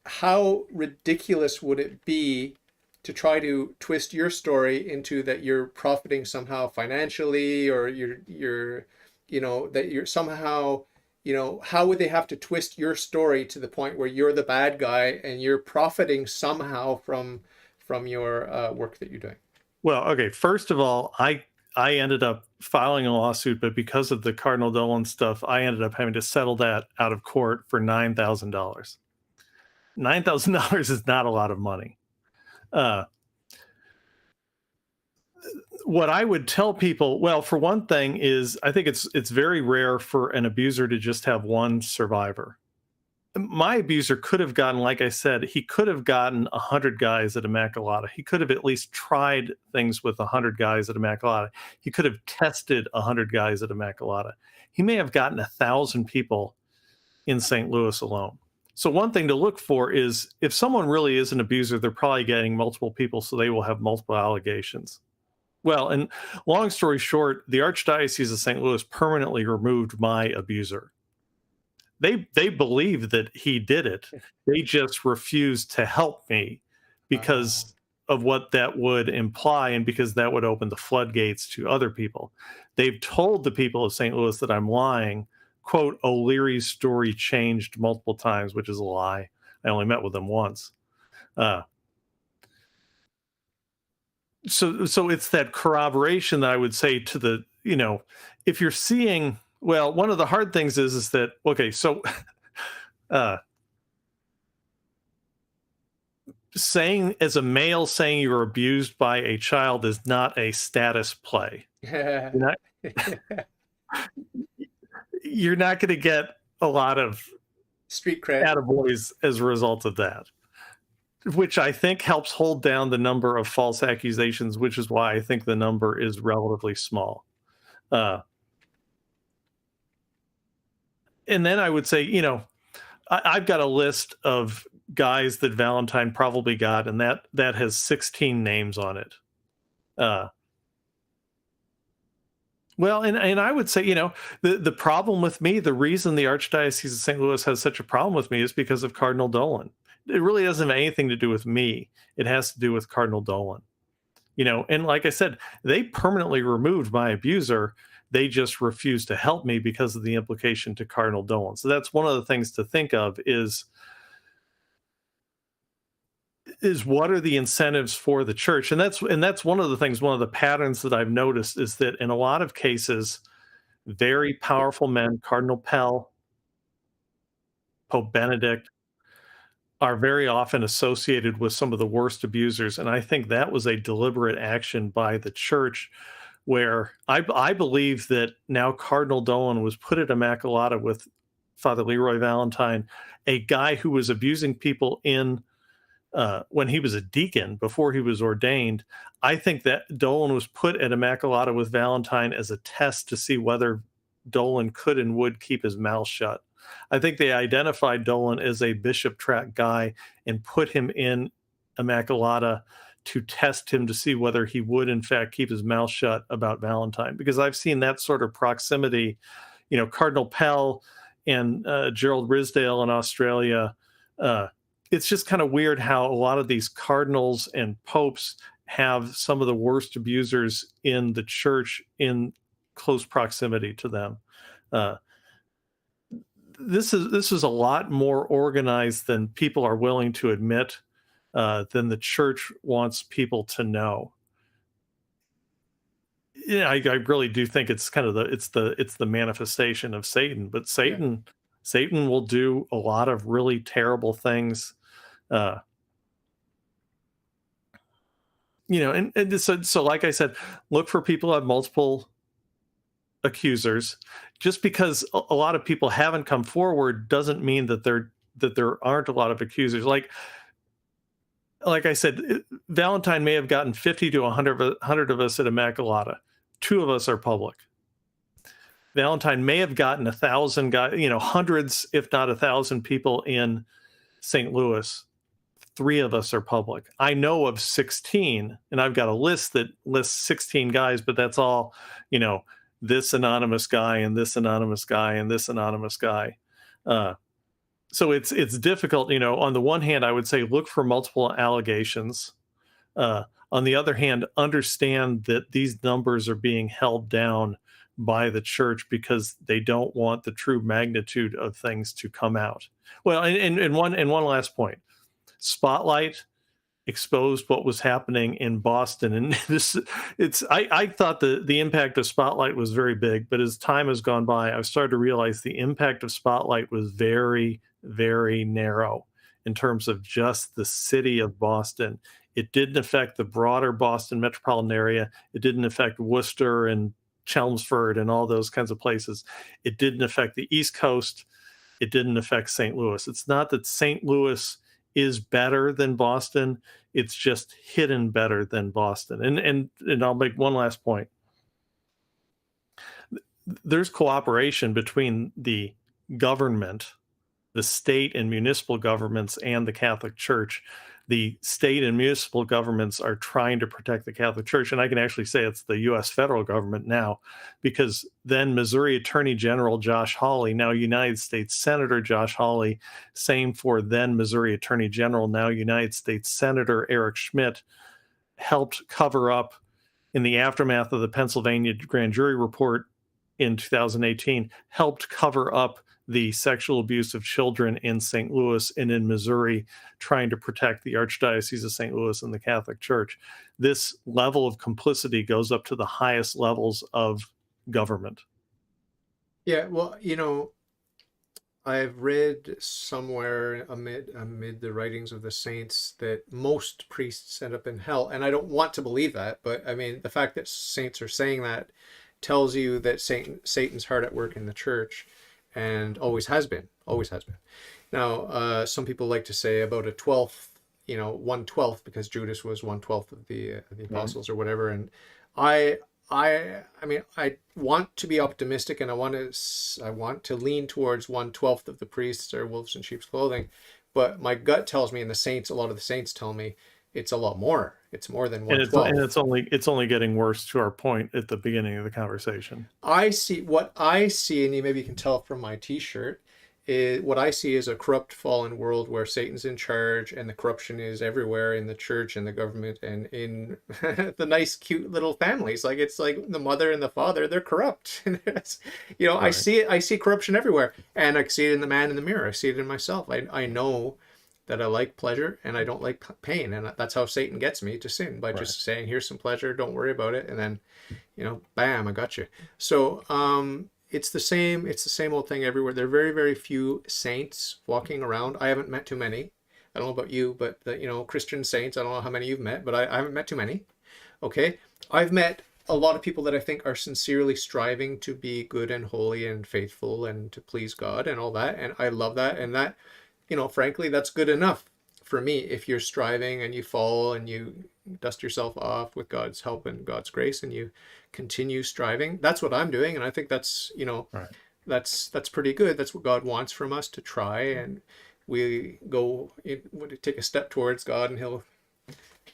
how ridiculous would it be to try to twist your story into that you're profiting somehow financially, or that you're somehow, how would they have to twist your story to the point where you're the bad guy and you're profiting somehow from your work that you're doing? Well, okay. First of all, I ended up filing a lawsuit, but because of the Cardinal Dolan stuff, I ended up having to settle that out of court for $9,000. $9,000 is not a lot of money. Uh, what I would tell people, well, for one thing, is I think it's very rare for an abuser to just have one survivor. My abuser could have gotten, like I said, he could have gotten 100 guys at Immaculata. He could have at least tried things with 100 guys at Immaculata. He could have tested 100 guys at Immaculata. He may have gotten 1,000 people in St. Louis alone. So one thing to look for is if someone really is an abuser, they're probably getting multiple people, so they will have multiple allegations. Well, and long story short, the Archdiocese of St. Louis permanently removed my abuser. They believe that he did it. They just refused to help me Uh, because of what that would imply and because that would open the floodgates to other people. They've told the people of St. Louis that I'm lying. Quote, O'Leary's story changed multiple times, which is a lie. I only met with them once. Uh, so it's that corroboration that I would say to the, if you're seeing, well, one of the hard things is that, okay, so uh, saying as a male saying you were abused by a child is not a status play. You're not, you're not going to get a lot of street cred. attaboys as a result of that, which I think helps hold down the number of false accusations, which is why I think the number is relatively small. And then I would say, I've got a list of guys that Valentine probably got, and that has 16 names on it. Uh, well, and I would say, the problem with me, the reason the Archdiocese of St. Louis has such a problem with me is because of Cardinal Dolan. It really doesn't have anything to do with me. It has to do with Cardinal Dolan. And like I said, they permanently removed my abuser. They just refused to help me because of the implication to Cardinal Dolan. So that's one of the things to think of is what are the incentives for the church? And that's one of the things, one of the patterns that I've noticed is that in a lot of cases, very powerful men, Cardinal Pell, Pope Benedict, are very often associated with some of the worst abusers. And I think that was a deliberate action by the church where I believe that now Cardinal Dolan was put at Immaculata with Father Leroy Valentine, a guy who was abusing people when he was a deacon before he was ordained. I think that Dolan was put at Immaculata with Valentine as a test to see whether Dolan could and would keep his mouth shut. I think they identified Dolan as a bishop track guy and put him in Immaculata to test him to see whether he would in fact keep his mouth shut about Valentine, because I've seen that sort of proximity. Cardinal Pell and Gerald Risdale in Australia. It's just kind of weird how a lot of these cardinals and popes have some of the worst abusers in the church in close proximity to them. This is a lot more organized than people are willing to admit, than the church wants people to know. Yeah, I really do think it's kind of the manifestation of Satan. But Satan will do a lot of really terrible things. Uh, so like I said, look for people who have multiple accusers. Just because a lot of people haven't come forward doesn't mean that there aren't a lot of accusers. Like I said, Valentine may have gotten 50 to 100 of us at Immaculata. 2 of us are public. Valentine may have gotten 1,000 guys, hundreds, if not 1,000 people in St. Louis. 3 of us are public. I know of 16, and I've got a list that lists 16 guys, but that's all, this anonymous guy and this anonymous guy and this anonymous guy. So it's difficult. On the one hand, I would say look for multiple allegations. On the other hand, understand that these numbers are being held down by the church because they don't want the true magnitude of things to come out. Well, and one last point. Spotlight exposed what was happening in Boston, and I thought the impact of Spotlight was very big, but as time has gone by, I've started to realize the impact of Spotlight was very, very narrow in terms of just the city of Boston. It didn't affect the broader Boston metropolitan area. It didn't affect Worcester and Chelmsford and all those kinds of places. It didn't affect the East Coast. It didn't affect St. Louis. It's not that St. Louis is better than Boston. It's just hidden better than Boston. And I'll make one last point. There's cooperation between the government, the state and municipal governments, and the Catholic Church. The state and municipal governments are trying to protect the Catholic Church. And I can actually say it's the U.S. federal government now, because then Missouri Attorney General Josh Hawley, now United States Senator Josh Hawley, same for then Missouri Attorney General, now United States Senator Eric Schmidt, helped cover up in the aftermath of the Pennsylvania grand jury report in 2018, helped cover up the sexual abuse of children in St. Louis and in Missouri, trying to protect the Archdiocese of St. Louis and the Catholic Church. This level of complicity goes up to the highest levels of government. Yeah, well, I've read somewhere amid the writings of the saints that most priests end up in hell, and I don't want to believe that, but I mean, the fact that saints are saying that tells you that Satan's hard at work in the church, and always has been. Now, some people like to say about a 12th, 1/12, because Judas was 1/12 of the apostles or whatever. And I mean, I want to be optimistic, and I want to lean towards 1/12 of the priests are wolves in sheep's clothing, but my gut tells me, and a lot of the saints tell me, it's a lot more. It's more than And 112. it's only getting worse, to our point at the beginning of the conversation. What I see, and you maybe can tell from my T-shirt, is what I see is a corrupt, fallen world where Satan's in charge, and the corruption is everywhere in the church and the government and in the nice, cute little families. Like it's like the mother and the father, they're corrupt. I Right. see it. I see corruption everywhere, and I see it in the man in the mirror. I see it in myself. I know that I like pleasure and I don't like pain, and that's how Satan gets me to sin by Right. just saying, "Here's some pleasure, don't worry about it," and then bam, I got you. So it's the same old thing everywhere. There are very, very few saints walking around. I haven't met too many. I don't know about you, but Christian saints, I don't know how many you've met, but I haven't met too many. Okay. I've met a lot of people that I think are sincerely striving to be good and holy and faithful and to please God and all that. And I love that. And that, frankly, that's good enough for me. If you're striving and you fall and you dust yourself off with God's help and God's grace and you continue striving, that's what I'm doing. And I think Right. that's pretty good. That's what God wants from us, to try, and we take a step towards God and he'll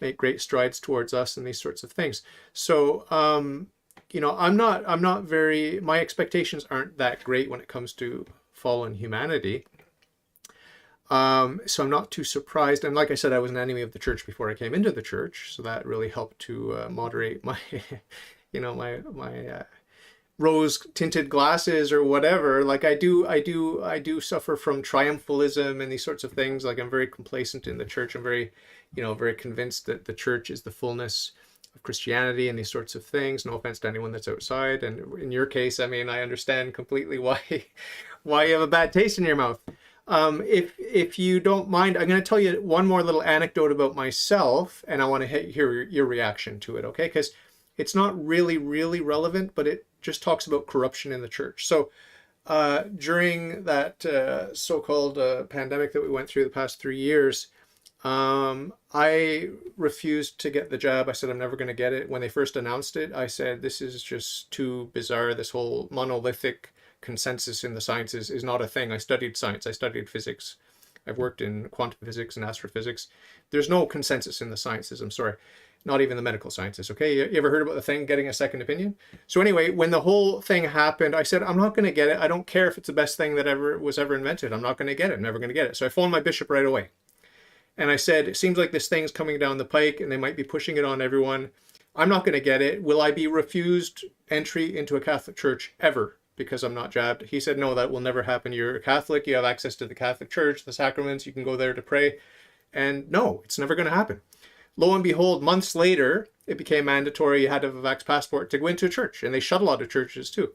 make great strides towards us and these sorts of things. So I'm not very, my expectations aren't that great when it comes to fallen humanity. So I'm not too surprised. And like I said, I was an enemy of the church before I came into the church, so that really helped to moderate my, my rose-tinted glasses or whatever. Like I do suffer from triumphalism and these sorts of things. Like I'm very complacent in the church. I'm very, very convinced that the church is the fullness of Christianity and these sorts of things. No offense to anyone that's outside. And in your case, I mean, I understand completely why why you have a bad taste in your mouth. If you don't mind, I'm going to tell you one more little anecdote about myself, and I want to hear your reaction to it, okay? Because it's not really, really relevant, but it just talks about corruption in the church. So during that so-called pandemic that we went through the past 3 years, I refused to get the jab. I said, I'm never going to get it. When they first announced it, I said, this is just too bizarre. This whole monolithic consensus in the sciences is not a thing. I studied science. I studied physics. I've worked in quantum physics and astrophysics. There's no consensus in the sciences. I'm sorry. Not even the medical sciences. Okay. You ever heard about the thing, getting a second opinion? So anyway, when the whole thing happened, I said, I'm not going to get it. I don't care if it's the best thing that ever was ever invented. I'm not going to get it. I'm never going to get it. So I phoned my bishop right away. And I said, it seems like this thing's coming down the pike and they might be pushing it on everyone. I'm not going to get it. Will I be refused entry into a Catholic church ever because I'm not jabbed? He said, no, that will never happen. You're a Catholic. You have access to the Catholic Church, the sacraments. You can go there to pray. And no, it's never going to happen. Lo and behold, months later, it became mandatory. You had to have a vax passport to go into a church. And they shut a lot of churches too.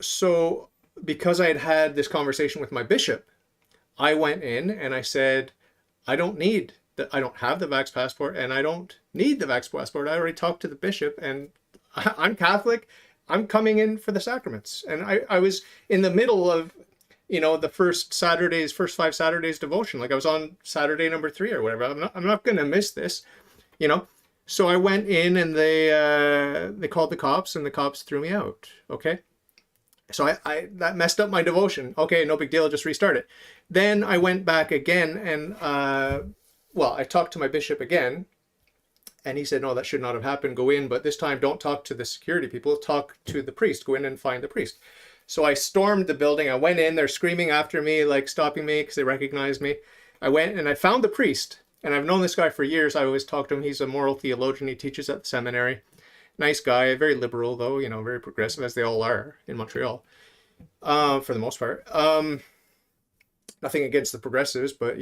So because I had had this conversation with my bishop, I went in and I said, I don't have the vax passport and I don't need the vax passport. I already talked to the bishop and I'm Catholic. I'm coming in for the sacraments. And I was in the middle of, the first 5 Saturdays devotion. Like I was on Saturday number 3 or whatever. I'm not going to miss this, you know? So I went in and they called the cops and the cops threw me out. Okay. So I that messed up my devotion. Okay, no big deal, just restart it. Then I went back again and I talked to my bishop again, and he said, no, that should not have happened. Go in, but this time don't talk to the security people, talk to the priest. Go in and find the priest. So I stormed the building. I went in, they're screaming after me, like stopping me because they recognized me. I went and I found the priest, and I've known this guy for years. I always talk to him. He's a moral theologian. He teaches at the seminary. Nice guy, very liberal though, very progressive, as they all are in Montreal, for the most part. Nothing against the progressives, but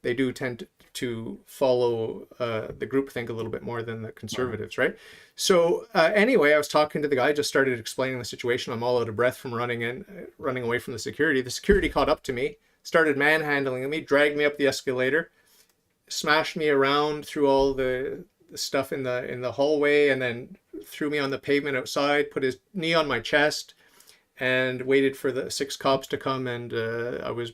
they do tend to follow the groupthink a little bit more than the conservatives, right? So anyway, I was talking to the guy, just started explaining the situation. I'm all out of breath from running away from the security. The security caught up to me, started manhandling me, dragged me up the escalator, smashed me around through all the stuff in the hallway, and then threw me on the pavement outside, put his knee on my chest, and waited for the 6 cops to come. And I was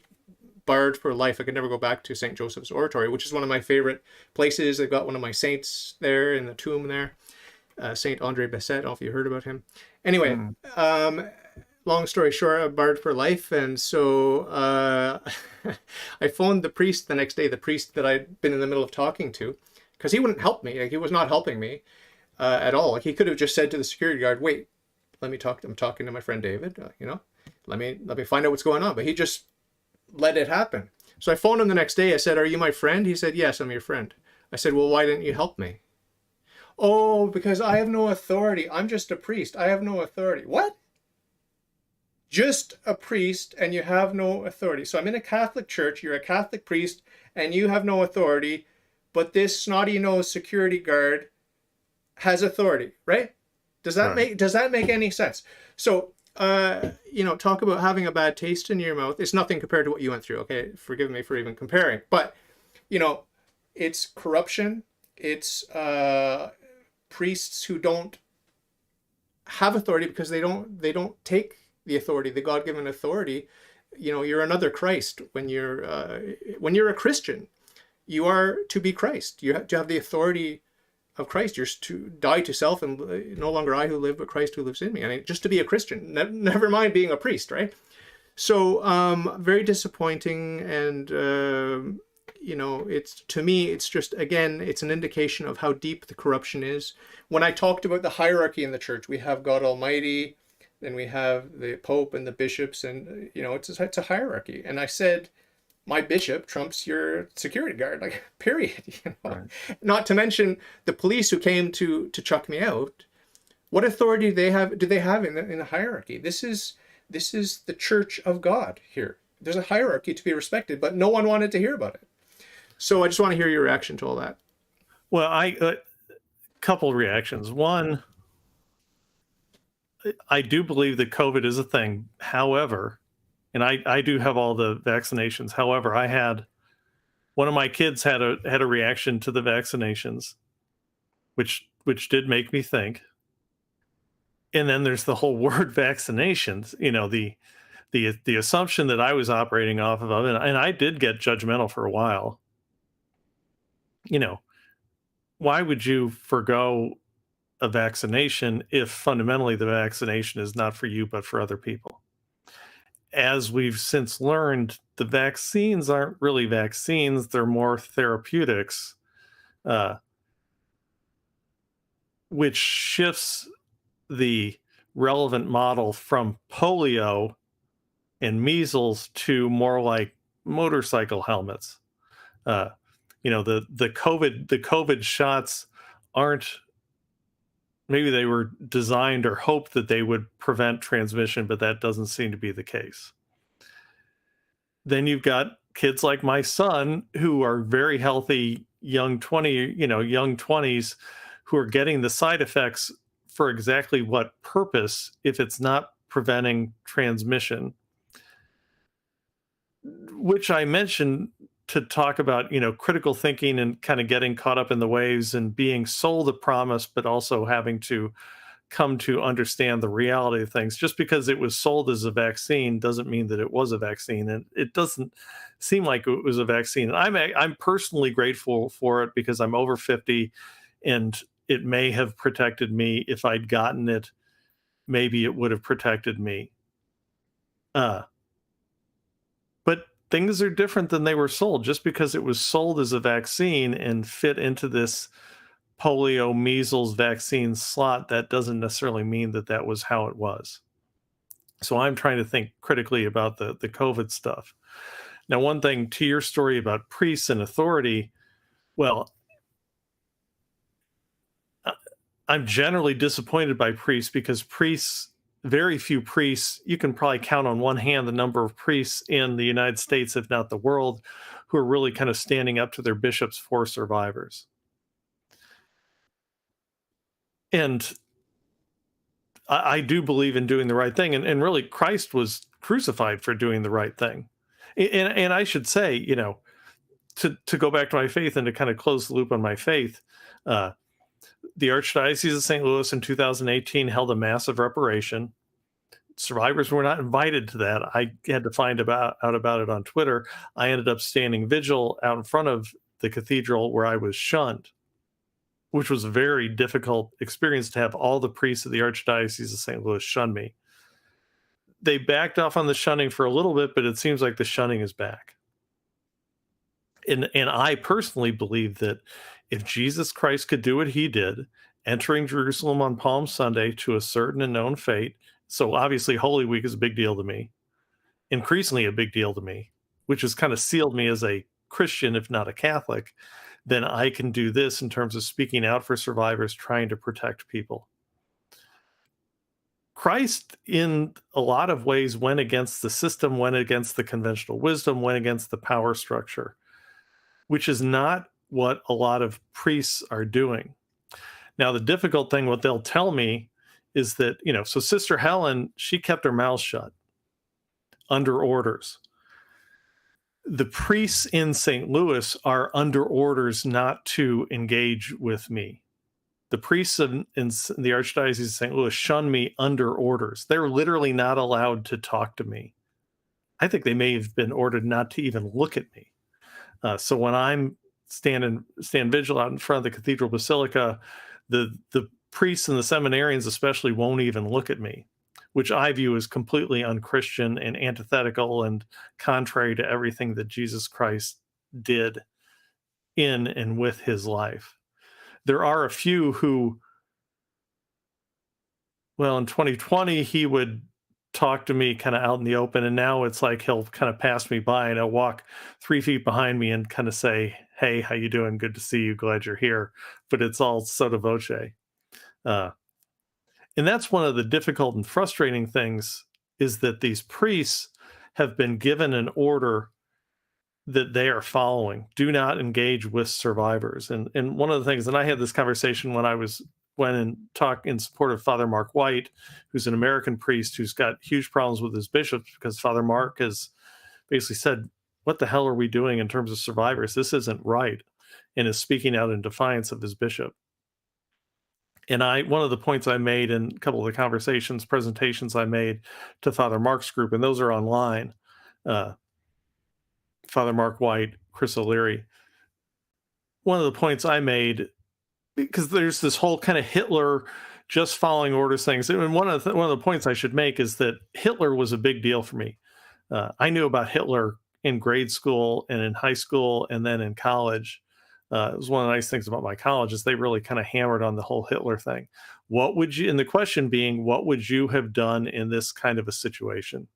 barred for life. I could never go back to St. Joseph's Oratory, which is one of my favorite places. They've got one of my saints there in the tomb there, Saint Andre Bessette. I don't know if you heard about him. Anyway, long story short, I'm barred for life. And so I phoned the priest the next day, the priest that I'd been in the middle of talking to, because he wouldn't help me. Like, he was not helping me at all. Like, he could have just said to the security guard, "Wait, let me talk. I'm talking to my friend David. Let me find out what's going on." But he just let it happen. So I phoned him the next day. I said, "Are you my friend?" He said, "Yes, I'm your friend." I said, "Well, why didn't you help me?" "Oh, because I have no authority. I'm just a priest. I have no authority." What? Just a priest and you have no authority. So I'm in a Catholic church, you're a Catholic priest, and you have no authority, but this snotty-nosed security guard has authority, right? Does that Right. make any sense? So talk about having a bad taste in your mouth. It's nothing compared to what you went through. Okay, forgive me for even comparing, but you know, it's corruption. It's priests who don't have authority because they don't take the authority, the God-given authority. You're another Christ when you're a Christian. You are to be Christ. You have to have the authority of Christ. You're to die to self, and no longer I who live, but Christ who lives in me. I mean, just to be a Christian, never mind being a priest, right? So, very disappointing, and it's to me, it's just again, it's an indication of how deep the corruption is. When I talked about the hierarchy in the church, we have God Almighty, then we have the Pope and the bishops, and it's a hierarchy. And I said, my bishop trumps your security guard, like, period. Right. Not to mention the police who came to chuck me out. What authority do they have in the hierarchy? This is the Church of God here. There's a hierarchy to be respected, but no one wanted to hear about it. So I just want to hear your reaction to all that. Well, I couple reactions. One, I do believe that COVID is a thing. However, and I do have all the vaccinations. However, I had one of my kids had a reaction to the vaccinations, which did make me think. And then there's the whole word vaccinations. The assumption that I was operating off of, and I did get judgmental for a while. Why would you forgo a vaccination if fundamentally the vaccination is not for you but for other people? As we've since learned, the vaccines aren't really vaccines, they're more therapeutics, uh, which shifts the relevant model from polio and measles to more like motorcycle helmets. Uh, the COVID shots aren't, maybe they were designed or hoped that they would prevent transmission, but that doesn't seem to be the case. Then you've got kids like my son who are very healthy, young 20s, who are getting the side effects for exactly what purpose if it's not preventing transmission, which I mentioned to talk about, critical thinking and kind of getting caught up in the waves and being sold a promise, but also having to come to understand the reality of things. Just because it was sold as a vaccine doesn't mean that it was a vaccine, and it doesn't seem like it was a vaccine. And I'm personally grateful for it because I'm over 50, and it may have protected me. If I'd gotten it, maybe it would have protected me. But things are different than they were sold. Just because it was sold as a vaccine and fit into this polio, measles vaccine slot, that doesn't necessarily mean that that was how it was. So I'm trying to think critically about the COVID stuff. Now, one thing to your story about priests and authority, well, I'm generally disappointed by priests because very few priests, you can probably count on one hand the number of priests in the United States, if not the world, who are really kind of standing up to their bishops for survivors. And I do believe in doing the right thing. And really, Christ was crucified for doing the right thing. And I should say, to go back to my faith and to kind of close the loop on my faith, the Archdiocese of St. Louis in 2018 held a massive reparation. Survivors were not invited to that. I had to find out about it on Twitter. I ended up standing vigil out in front of the cathedral where I was shunned, which was a very difficult experience to have all the priests of the Archdiocese of St. Louis shun me. They backed off on the shunning for a little bit, but it seems like the shunning is back. And I personally believe that if Jesus Christ could do what he did, entering Jerusalem on Palm Sunday to a certain and known fate, so obviously Holy Week is a big deal to me, increasingly a big deal to me, which has kind of sealed me as a Christian, if not a Catholic, then I can do this in terms of speaking out for survivors, trying to protect people. Christ, in a lot of ways, went against the system, went against the conventional wisdom, went against the power structure, which is not what a lot of priests are doing. Now, the difficult thing, what they'll tell me is that, so Sister Helen, she kept her mouth shut under orders. The priests in St. Louis are under orders not to engage with me. The priests in the Archdiocese of St. Louis shun me under orders. They're literally not allowed to talk to me. I think they may have been ordered not to even look at me. So when I'm stand vigil out in front of the Cathedral Basilica, the priests and the seminarians especially won't even look at me, which I view as completely unchristian and antithetical and contrary to everything that Jesus Christ did in and with his life. There are a few who, well, in 2020, he would talk to me kind of out in the open, and now it's like he'll kind of pass me by and he'll walk 3 feet behind me and kind of say, "Hey, how you doing? Good to see you. Glad you're here." But it's all sotto voce. And that's one of the difficult and frustrating things, is that these priests have been given an order that they are following. Do not engage with survivors. And one of the things, and I had this conversation when I went and talked in support of Father Mark White, who's an American priest who's got huge problems with his bishops because Father Mark has basically said, "What the hell are we doing in terms of survivors? This isn't right," and is speaking out in defiance of his bishop. And one of the points I made in a couple of the presentations I made to Father Mark's group, and those are online, Father Mark White, Chris O'Leary. One of the points I made, because there's this whole kind of Hitler just following orders things, and one of the points I should make is that Hitler was a big deal for me. I knew about Hitler in grade school and in high school and then in college. It was one of the nice things about my college is they really kind of hammered on the whole Hitler thing. What would you, and the question being, what would you have done in this kind of a situation?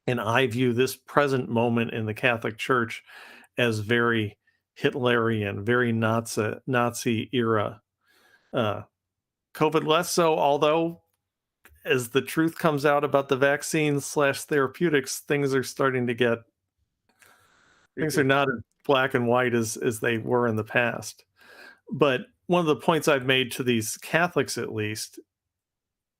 And I view this present moment in the Catholic Church as very Hitlerian, very Nazi era. COVID less so, although as the truth comes out about the vaccines / therapeutics, things are not as black and white as they were in the past. But one of the points I've made to these Catholics, at least,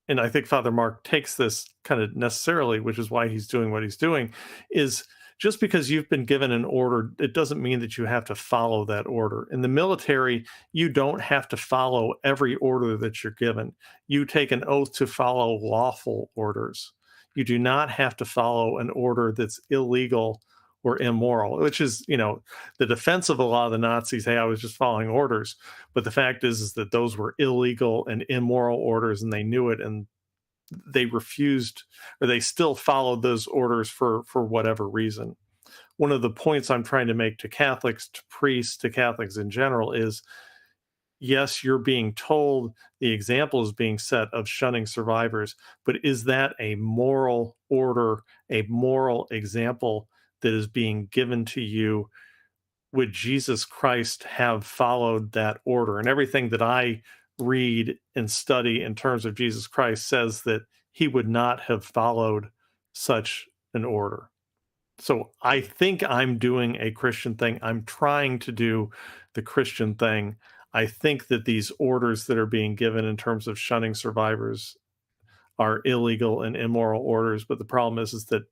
and I think Father Mark takes this kind of necessarily, which is why he's doing what he's doing, is just because you've been given an order, it doesn't mean that you have to follow that order. In the military, you don't have to follow every order that you're given. You take an oath to follow lawful orders. You do not have to follow an order that's illegal or immoral, which is, the defense of a lot of the Nazis. Hey, I was just following orders. But the fact is that those were illegal and immoral orders, and they knew it, and they refused, or they still followed those orders for whatever reason. One of the points I'm trying to make to Catholics, to priests, to Catholics in general is, yes, you're being told, the example is being set of shunning survivors, but is that a moral order, a moral example that is being given to you? Would Jesus Christ have followed that order? And everything that I read and study in terms of Jesus Christ says that he would not have followed such an order. So I think I'm doing a Christian thing. I'm trying to do the Christian thing. I think that these orders that are being given in terms of shunning survivors are illegal and immoral orders. But the problem is that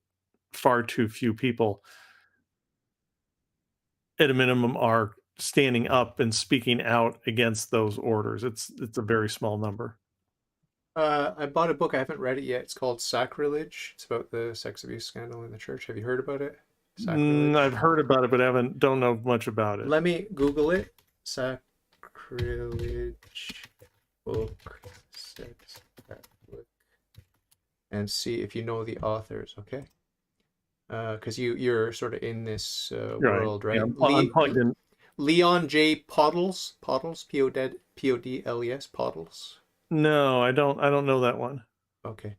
far too few people, at a minimum, are standing up and speaking out against those orders. It's a very small number. I bought a book. I haven't read it yet. It's called Sacrilege. It's about the sex abuse scandal in the church. Have you heard about it? Sacrilege. I've heard about it, but don't know much about it. Let me Google it. Sacrilege book, sex Catholic, and see if you know the authors. Okay. Because you're sort of in this world, right? Yeah, I'm plugged in. Leon J. Podles, Podles, Podles, Podles. No, I don't know that one. Okay.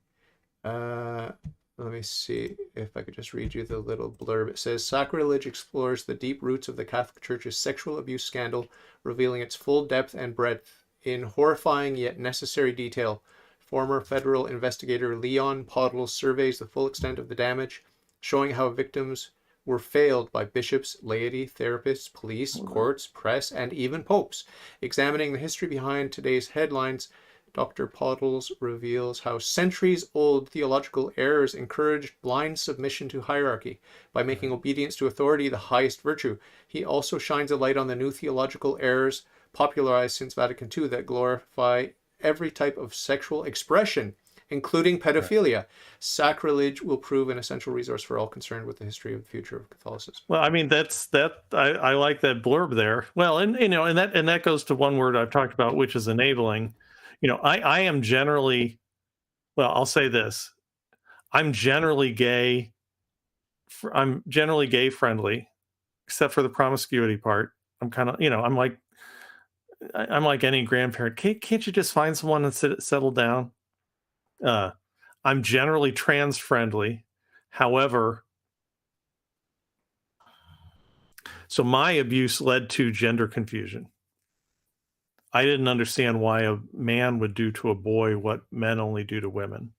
Uh, Let me see if I could just read you the little blurb. It says Sacrilege explores the deep roots of the Catholic Church's sexual abuse scandal, revealing its full depth and breadth in horrifying yet necessary detail. Former federal investigator Leon Podles surveys the full extent of the damage, showing how victims were failed by bishops, laity, therapists, police, courts, press, and even popes. Examining the history behind today's headlines, Dr. Podles reveals how centuries-old theological errors encouraged blind submission to hierarchy by making obedience to authority the highest virtue. He also shines a light on the new theological errors popularized since Vatican II that glorify every type of sexual expression, including pedophilia. Sacrilege will prove an essential resource for all concerned with the history of the future of Catholicism. Well, I mean, I like that blurb there. Well, and and that goes to one word I've talked about, which is enabling. I am generally, well, I'll say this. I'm generally gay. I'm generally gay friendly, except for the promiscuity part. I'm kind of, I'm like any grandparent. Can't you just find someone and settle down? Uh, I'm generally trans friendly. However, so my abuse led to gender confusion. I didn't understand why a man would do to a boy what men only do to women,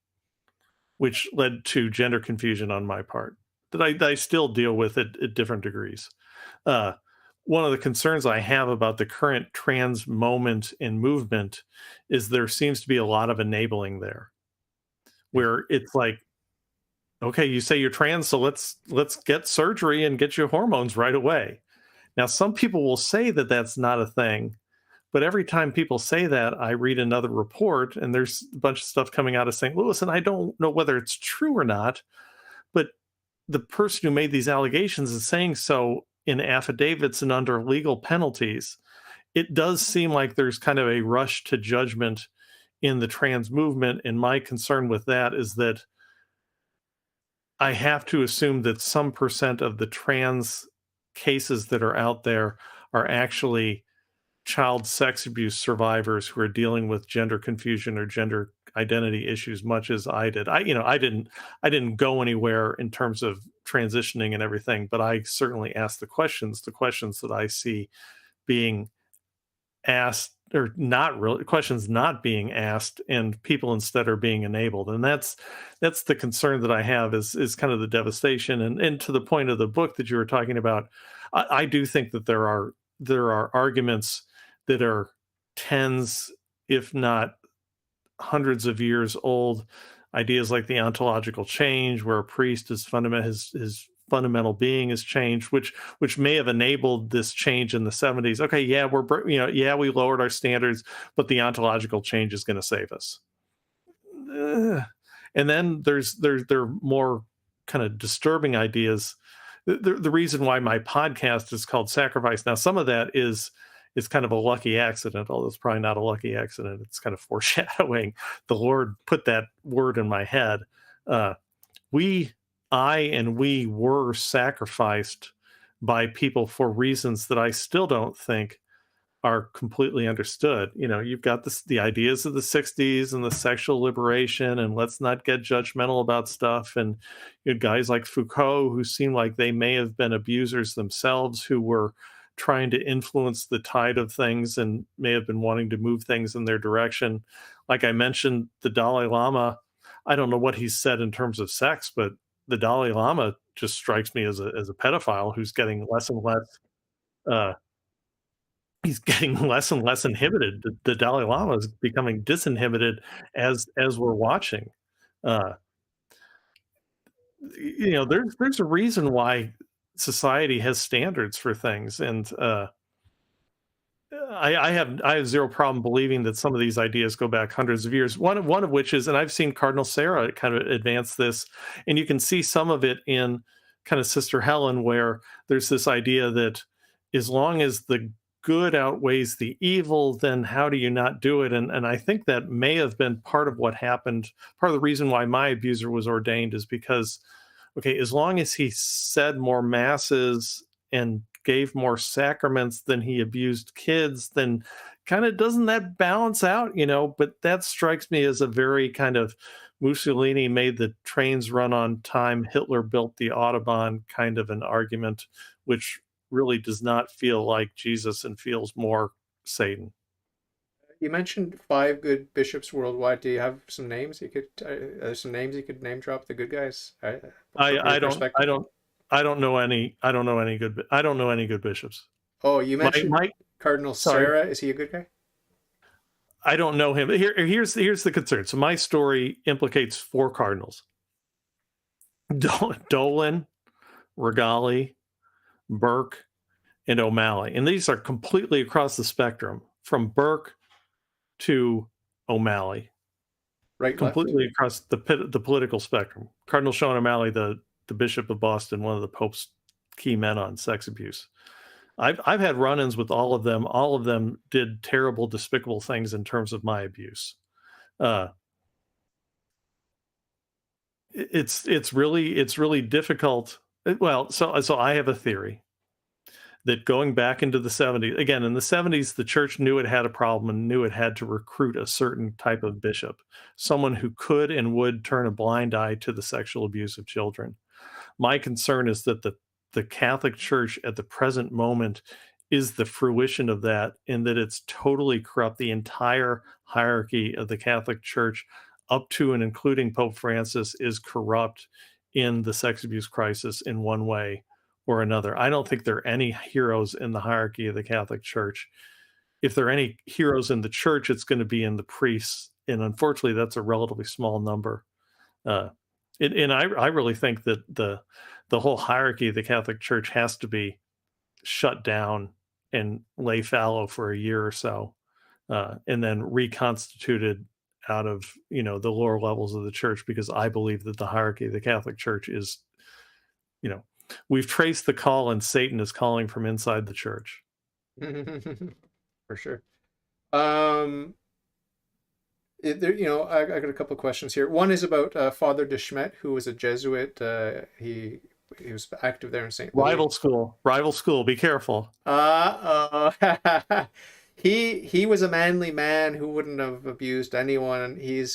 which led to gender confusion on my part that I still deal with at different degrees. Uh, One of the concerns I have about the current trans moment and movement is there seems to be a lot of enabling there, where it's like, okay, you say you're trans, so let's get surgery and get your hormones right away. Now, some people will say that that's not a thing, but every time people say that, I read another report, and there's a bunch of stuff coming out of St. Louis, and I don't know whether it's true or not, but the person who made these allegations is saying so in affidavits and under legal penalties. It does seem like there's kind of a rush to judgment in the trans movement, and my concern with that is that I have to assume that some percent of the trans cases that are out there are actually child sex abuse survivors who are dealing with gender confusion or gender identity issues, much as I did. I didn't go anywhere in terms of transitioning and everything, but I certainly asked the questions that I see being asked, or not really questions not being asked, and people instead are being enabled. And that's the concern that I have, is kind of the devastation. And to the point of the book that you were talking about, I do think that there are arguments that are tens, if not hundreds of years old. Ideas like the ontological change, where a priest is his fundamental being is changed, which may have enabled this change in the 70s. Okay, yeah, we lowered our standards, but the ontological change is going to save us. And then there are more kind of disturbing ideas. The reason why my podcast is called Sacrifice, now some of that is kind of a lucky accident, although it's probably not a lucky accident. It's kind of foreshadowing. The Lord put that word in my head. We were sacrificed by people for reasons that I still don't think are completely understood. You've got the ideas of the 60s and the sexual liberation, and let's not get judgmental about stuff. And you had guys like Foucault, who seemed like they may have been abusers themselves, who were trying to influence the tide of things and may have been wanting to move things in their direction. Like I mentioned, the Dalai Lama, I don't know what he's said in terms of sex, but the Dalai Lama just strikes me as a pedophile who's getting less and less. Uh, he's getting less and less inhibited. The Dalai Lama is becoming disinhibited as we're watching. Uh, there's a reason why society has standards for things, and I have zero problem believing that some of these ideas go back hundreds of years. One of which is, and I've seen Cardinal Sarah kind of advance this, and you can see some of it in kind of Sister Helen, where there's this idea that as long as the good outweighs the evil, then how do you not do it? And I think that may have been part of what happened. Part of the reason why my abuser was ordained is because, okay, as long as he said more masses and gave more sacraments than he abused kids, then kind of doesn't that balance out, you know? But that strikes me as a very kind of Mussolini made the trains run on time, Hitler built the Autobahn kind of an argument, which really does not feel like Jesus and feels more Satan. You mentioned five good bishops worldwide. Do you have some names you could some names you could name drop the good guys from your I don't I perspective? don't I don't know any I don't know any good bishops. Oh, you mentioned My Cardinal sorry. Sarah. Is he a good guy? I don't know him. Here's the concern. So my story implicates four cardinals: Dolan, Regali, Burke, and O'Malley, and these are completely across the spectrum, from Burke to O'Malley, Right, left. completely across the political spectrum. Cardinal Sean O'Malley, the Bishop of Boston, one of the Pope's key men on sex abuse. I've had run-ins with all of them. All of them did terrible, despicable things in terms of my abuse. Uh, it's really difficult. Well, so I have a theory that going back into the 70s, again, in the 70s, the church knew it had a problem and knew it had to recruit a certain type of bishop, someone who could and would turn a blind eye to the sexual abuse of children. My concern is that the Catholic Church at the present moment is the fruition of that, in that it's totally corrupt. The entire hierarchy of the Catholic Church, up to and including Pope Francis, is corrupt in the sex abuse crisis in one way or another. I don't think there are any heroes in the hierarchy of the Catholic Church. If there are any heroes in the church, it's going to be in the priests. And unfortunately, that's a relatively small number. Uh, and I really think that the whole hierarchy of the Catholic Church has to be shut down and lay fallow for a year or so, and then reconstituted out of the lower levels of the church, because I believe that the hierarchy of the Catholic Church is, you know, we've traced the call, and Satan is calling from inside the church. For sure. Um, I got a couple of questions here. One is about Father de Smet, who was a Jesuit. He was active there in St. Louis. Rival school. Be careful. He was a manly man who wouldn't have abused anyone. He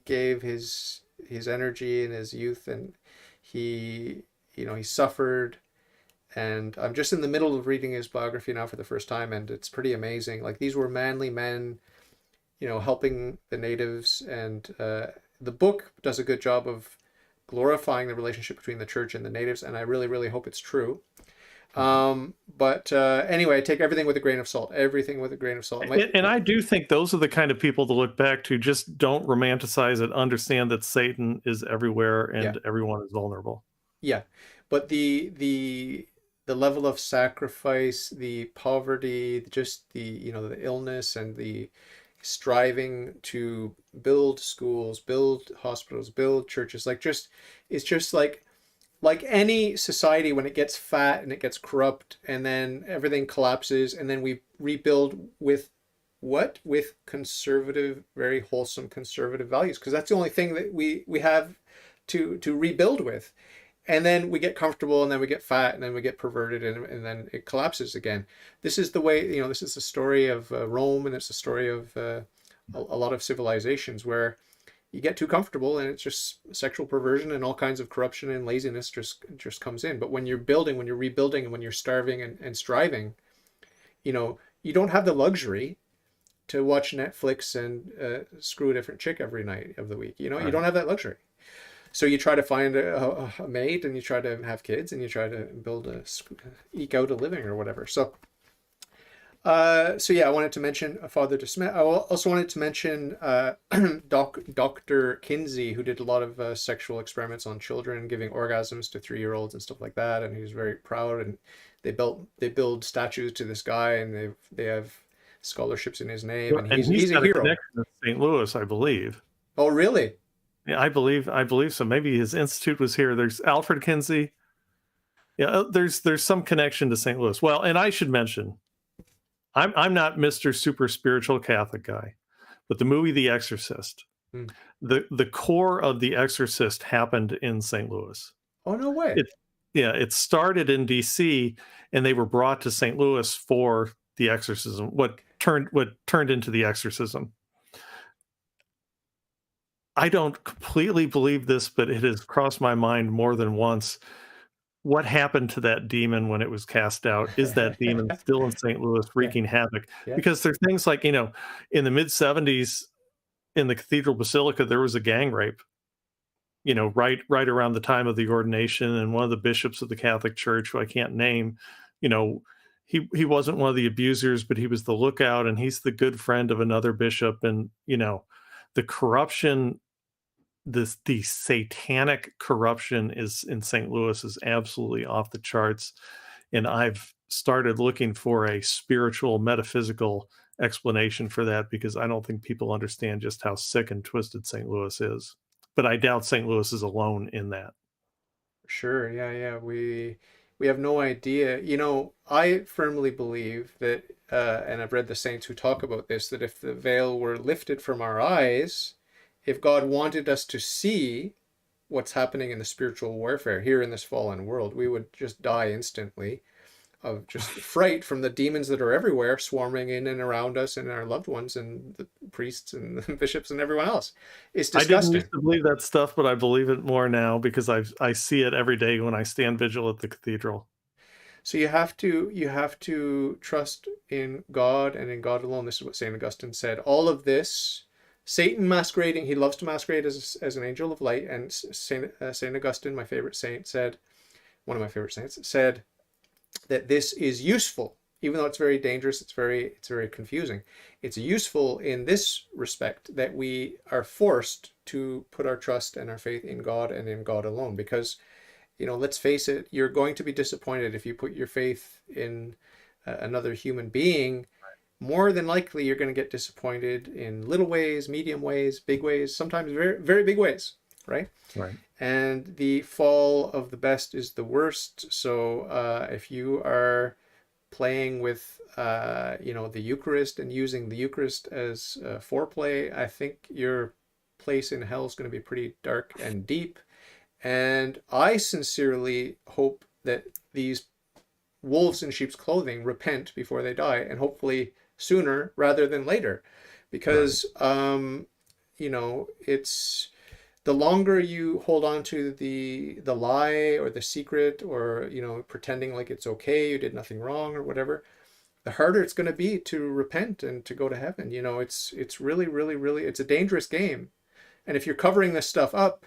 gave his energy and his youth, and he suffered. And I'm just in the middle of reading his biography now for the first time, and it's pretty amazing. Like, these were manly men, helping the natives, and the book does a good job of glorifying the relationship between the church and the natives, and I really, really hope it's true. But anyway, take everything with a grain of salt. Everything with a grain of salt. And I do think those are the kind of people to look back to. Just don't romanticize it. Understand that Satan is everywhere and everyone is vulnerable. Yeah, but the level of sacrifice, the poverty, just the illness, and the striving to build schools, build hospitals, build churches, it's just like any society, when it gets fat and it gets corrupt, and then everything collapses, and then we rebuild with what? With conservative, very wholesome conservative values, because that's the only thing that we have to rebuild with. And then we get comfortable, and then we get fat, and then we get perverted, and then it collapses again. This is the way, this is the story of Rome, and it's the story of a lot of civilizations, where you get too comfortable, and it's just sexual perversion and all kinds of corruption and laziness just comes in. But when you're building, when you're rebuilding, and when you're starving and striving, you don't have the luxury to watch Netflix and screw a different chick every night of the week. You don't have that luxury. So you try to find a mate, and you try to have kids, and you try to eke out a living or whatever. So I wanted to mention Father de Smet. I also wanted to mention Dr. Kinsey, who did a lot of sexual experiments on children, giving orgasms to 3-year-olds and stuff like that. And he was very proud. And they build statues to this guy, and they have scholarships in his name. And he's a hero. Connection to St. Louis, I believe. Oh, really? Yeah, I believe so. Maybe his institute was here. There's Alfred Kinsey. Yeah, there's some connection to St. Louis. Well, and I should mention, I'm not Mr. Super Spiritual Catholic guy, but the movie The Exorcist, the core of The Exorcist happened in St. Louis. Oh, no way. yeah, it started in DC, and they were brought to St. Louis for the exorcism. What turned into the exorcism. I don't completely believe this, but it has crossed my mind more than once. What happened to that demon when it was cast out? Is that demon still in St. Louis Yeah, wreaking havoc? yeah, Because there's things like, in the mid 70s in the Cathedral Basilica, there was a gang rape, right around the time of the ordination. And one of the bishops of the Catholic Church, who I can't name, you know, he wasn't one of the abusers, but he was the lookout, and he's the good friend of another bishop. And, the corruption, the satanic corruption is in St. Louis is absolutely off the charts. And I've started looking for a spiritual, metaphysical explanation for that, because I don't think people understand just how sick and twisted St. Louis is. But I doubt St. Louis is alone in that. sure. Yeah, yeah. We have no idea. I firmly believe that, and I've read the saints who talk about this, that if the veil were lifted from our eyes, if God wanted us to see what's happening in the spiritual warfare here in this fallen world, we would just die instantly of just fright from the demons that are everywhere, swarming in and around us and our loved ones and the priests and the bishops and everyone else. It's I didn't used disgusting. to believe that stuff, but I believe it more now because I see it every day when I stand vigil at the cathedral. So you have to trust in God and in God alone. This is what Saint Augustine said. All of this, Satan masquerading, he loves to masquerade as an angel of light. And Saint Augustine, my favorite saint, said, one of my favorite saints, said that this is useful, even though it's very dangerous. It's very confusing. It's useful in this respect, that we are forced to put our trust and our faith in God and in God alone, because let's face it, you're going to be disappointed if you put your faith in another human being. More than likely, you're going to get disappointed in little ways, medium ways, big ways, sometimes very, very big ways, right? Right. And the fall of the best is the worst. So if you are playing with, the Eucharist and using the Eucharist as foreplay, I think your place in hell is going to be pretty dark and deep. And I sincerely hope that these wolves in sheep's clothing repent before they die, and hopefully sooner rather than later, Right. because it's the longer you hold on to the lie or the secret, or pretending like it's okay, you did nothing wrong or whatever, the harder it's going to be to repent and to go to heaven. It's really, really, really, it's a dangerous game. And if you're covering this stuff up,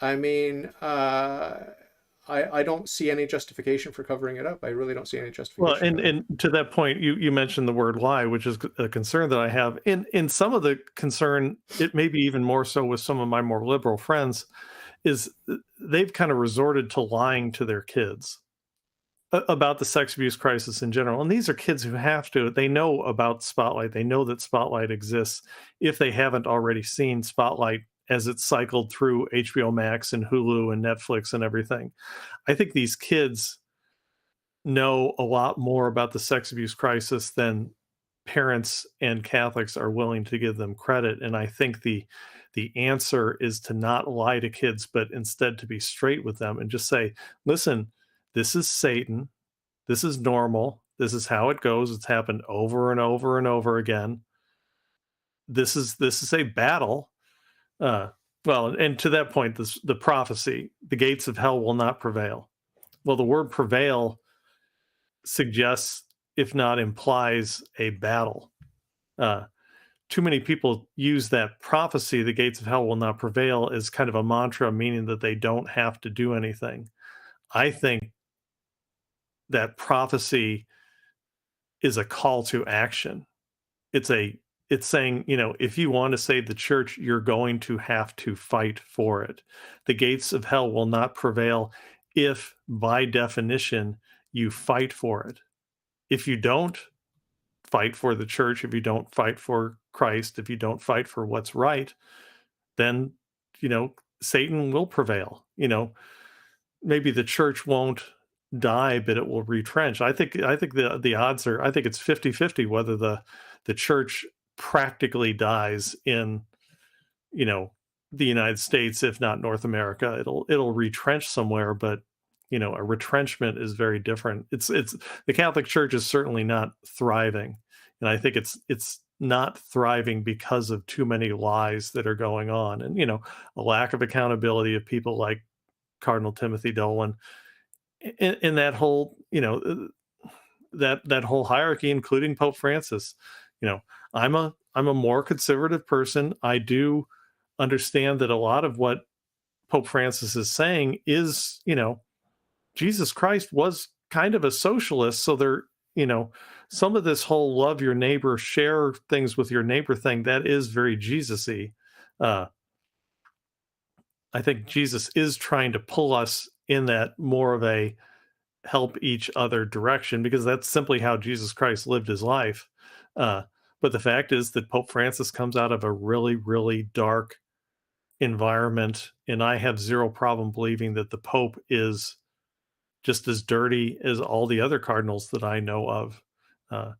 I mean, I don't see any justification for covering it up. I really don't see any Well, justification and for that. and to that point, you mentioned the word lie, which is a concern that I have. In some of the concern, it may be even more so with some of my more liberal friends, is they've kind of resorted to lying to their kids about the sex abuse crisis in general. And these are kids who they know about Spotlight. They know that Spotlight exists if they haven't already seen Spotlight as it's cycled through HBO Max and Hulu and Netflix and everything. I think these kids know a lot more about the sex abuse crisis than parents and Catholics are willing to give them credit. And I think the answer is to not lie to kids, but instead to be straight with them and just say, listen, this is Satan. This is normal. This is how it goes. It's happened over and over and over again. This is a battle. Uh, well, and to that point, the prophecy, the gates of hell will not prevail. Well, the word prevail suggests, if not implies, a battle. Uh, Too many people use that prophecy, the gates of hell will not prevail, as kind of a mantra, meaning that they don't have to do anything. I think that prophecy is a call to action. It's a it's saying, if you want to save the church, you're going to have to fight for it. The gates of hell will not prevail if, by definition, you fight for it. If you don't fight for the church, if you don't fight for Christ, if you don't fight for what's right, then, Satan will prevail. Maybe the church won't die, but it will retrench. I think the odds are, I think it's 50-50 whether the church practically dies in, you know, the United States, if not North America. It'll retrench somewhere, but a retrenchment is very different. It's the Catholic Church is certainly not thriving, and I think it's not thriving because of too many lies that are going on, and a lack of accountability of people like Cardinal Timothy Dolan, in that whole that whole hierarchy, including Pope Francis. You know, I'm a more conservative person. I do understand that a lot of what Pope Francis is saying is, Jesus Christ was kind of a socialist. So there, you know, some of this whole love your neighbor, share things with your neighbor thing, that is very Jesus-y. Uh, I think Jesus is trying to pull us in that more of a help each other direction, because that's simply how Jesus Christ lived his life. Uh, but the fact is that Pope Francis comes out of a really, really dark environment, and I have zero problem believing that the Pope is just as dirty as all the other cardinals that I know of. Uh,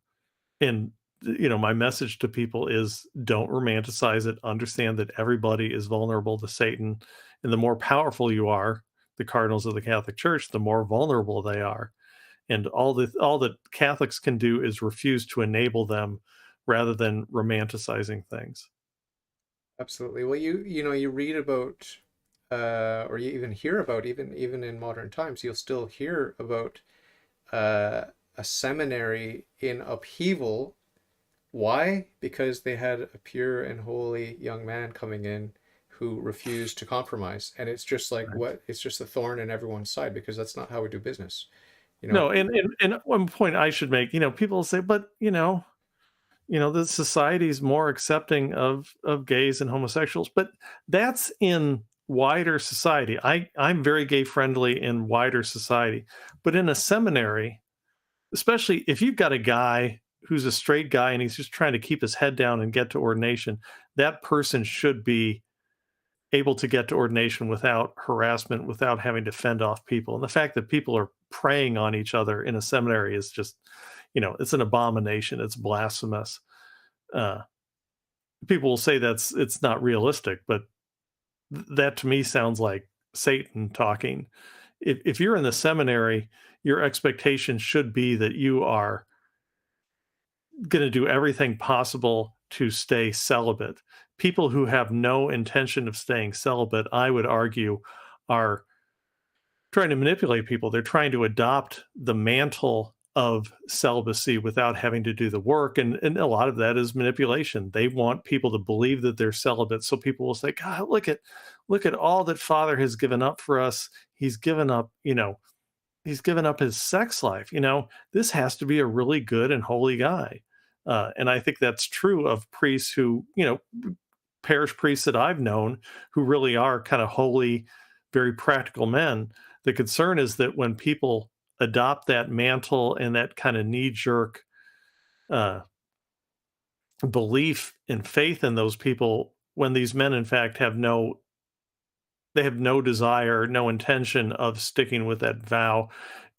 and my message to people is, don't romanticize it. Understand that everybody is vulnerable to Satan, and the more powerful you are, the cardinals of the Catholic Church, the more vulnerable they are. And all that Catholics can do is refuse to enable them rather than romanticizing things. Absolutely. Well, you read about, or you even hear about, even in modern times, you'll still hear about uh, a seminary in upheaval. Why? Because they had a pure and holy young man coming in who refused to compromise, and it's just like Right. what? It's just a thorn in everyone's side because that's not how we do business. You know, No, and one point I should make, people say, but the society is more accepting of gays and homosexuals, but that's in wider society. I'm very gay friendly in wider society, but in a seminary, especially if you've got a guy who's a straight guy and he's just trying to keep his head down and get to ordination, that person should be able to get to ordination without harassment, without having to fend off people. And the fact that people are preying on each other in a seminary is just, it's an abomination. It's blasphemous. Uh, People will say it's not realistic, but that to me sounds like Satan talking. If you're in the seminary, your expectation should be that you are going to do everything possible to stay celibate. People who have no intention of staying celibate, I would argue, are trying to manipulate people. They're trying to adopt the mantle of celibacy without having to do the work. And a lot of that is manipulation. They want people to believe that they're celibate. So people will say, God, look at all that Father has given up for us. He's given up, he's given up his sex life. This has to be a really good and holy guy. And I think that's true of priests who, parish priests that I've known who really are kind of holy, very practical men. The concern is that when people adopt that mantle and that kind of knee jerk uh, belief and faith in those people, when these men, in fact, they have no desire, no intention of sticking with that vow.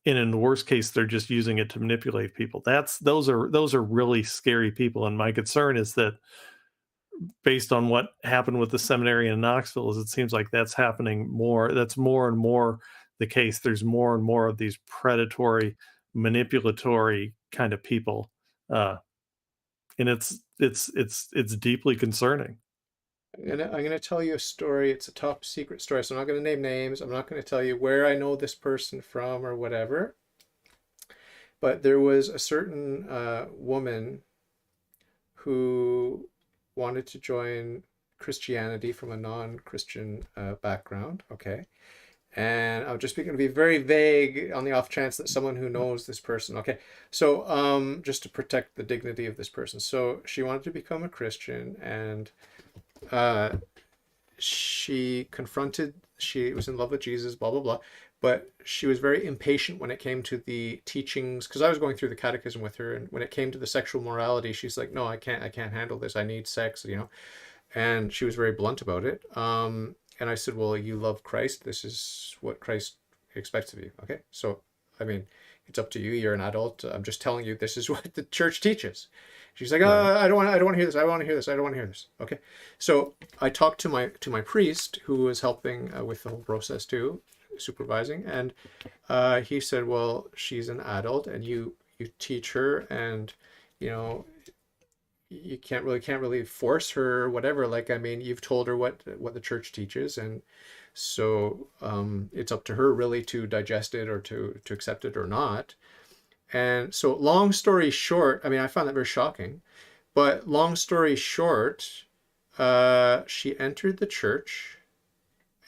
And in the worst case, they're just using it to manipulate people. Those are really scary people. And my concern is that, based on what happened with the seminary in Knoxville, is it seems like that's happening more. That's more and more the case. There's more and more of these predatory, manipulatory kind of people, uh, and it's deeply concerning. I'm gonna tell you a story. It's a top secret story, so I'm not gonna name names. I'm not gonna tell you where I know this person from or whatever. But there was a certain woman who wanted to join Christianity from a non-Christian background. Okay. And I'm just going to be very vague on the off chance that someone who knows this person. Okay. So, just to protect the dignity of this person. So she wanted to become a Christian, and uh, she was in love with Jesus, blah, blah, blah. But she was very impatient when it came to the teachings, because I was going through the catechism with her, and when it came to the sexual morality, she's like, no, I can't handle this. I need sex. And she was very blunt about it. And I said, well, you love Christ. This is what Christ expects of you. Okay. So, I mean, it's up to you. You're an adult. I'm just telling you, this is what the church teaches. She's like, Right. I don't want to hear this. I don't want to hear this. I don't want to hear this. Okay. So I talked to my priest, who was helping with the whole process too. supervising, and he said, well, she's an adult, and you teach her, and you know you can't really force her or whatever. Like, I mean, you've told her what the church teaches, and so it's up to her really to digest it or to accept it or not. And so, long story short, I mean, I found that very shocking. But long story short, she entered the church,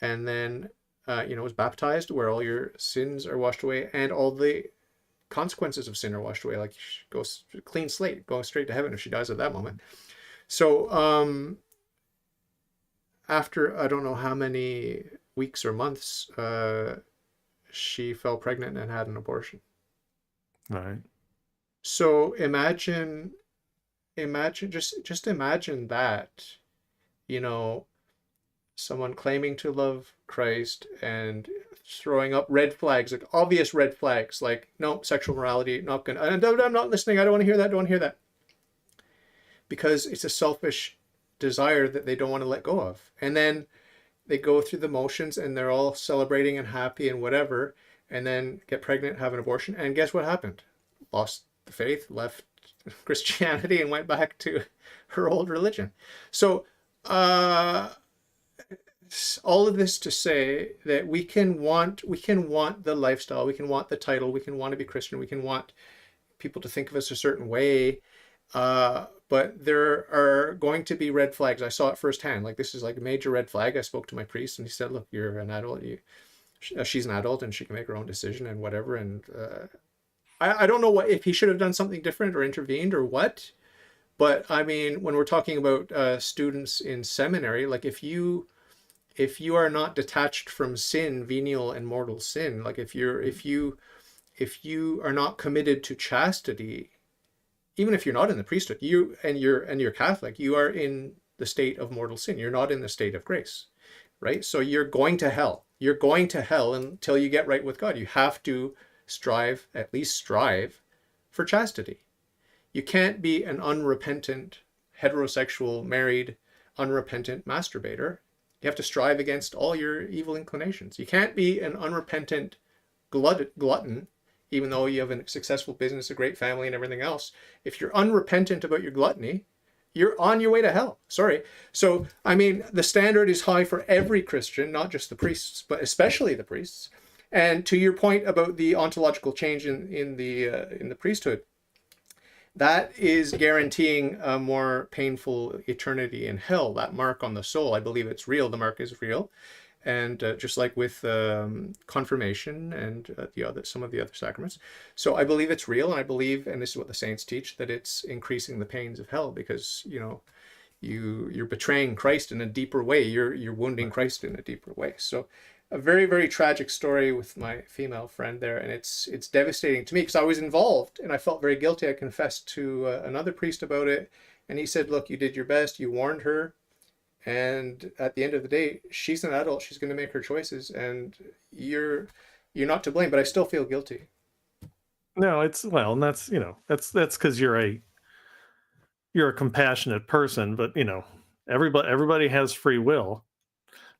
and then was baptized, where all your sins are washed away, and all the consequences of sin are washed away. Like, she goes clean slate, going straight to heaven if she dies at that moment. So after I don't know how many weeks or months, she fell pregnant and had an abortion. Right. So just imagine that, you know, someone claiming to love Christ and throwing up red flags, like obvious red flags, like, no, sexual morality, not gonna, I'm not listening, I don't want to hear that, don't want to hear that. Because it's a selfish desire that they don't want to let go of. And then they go through the motions and they're all celebrating and happy and whatever, and then get pregnant, have an abortion, and guess what happened? Lost the faith, left Christianity, and went back to her old religion. So all of this to say that we can want the lifestyle, we can want the title, we can want to be Christian, we can want people to think of us a certain way, but there are going to be red flags. I saw it firsthand. Like, this is like a major red flag. I spoke to my priest, and he said, look, you're an adult, she's an adult, and she can make her own decision and whatever. And I don't know if he should have done something different or intervened or what, but I mean, when we're talking about students in seminary, like, if you are not detached from sin, venial and mortal sin, like if you are not committed to chastity, even if you're not in the priesthood, you're Catholic, you are in the state of mortal sin. You're not in the state of grace, right? So you're going to hell. You're going to hell until you get right with God. You have to at least strive for chastity. You can't be an unrepentant, heterosexual, married, unrepentant masturbator. You have to strive against all your evil inclinations. You can't be an unrepentant glutton, even though you have a successful business, a great family, and everything else. If you're unrepentant about your gluttony, you're on your way to hell. Sorry. So, I mean, the standard is high for every Christian, not just the priests, but especially the priests. And to your point about the ontological change in the priesthood, that is guaranteeing a more painful eternity in hell. That mark on the soul, I believe it's real. The mark is real. And just like with confirmation and some of the other sacraments. So I believe it's real, and I believe, and this is what the saints teach, that it's increasing the pains of hell, because, you're betraying Christ in a deeper way. You're wounding Christ in a deeper way. So a very, very tragic story with my female friend there, and it's devastating to me because I was involved and I felt very guilty. I confessed to another priest about it, and he said, look, you did your best, you warned her, and at the end of the day, she's an adult, she's going to make her choices, and you're not to blame, but I still feel guilty. No, and that's because you're a compassionate person, but everybody has free will.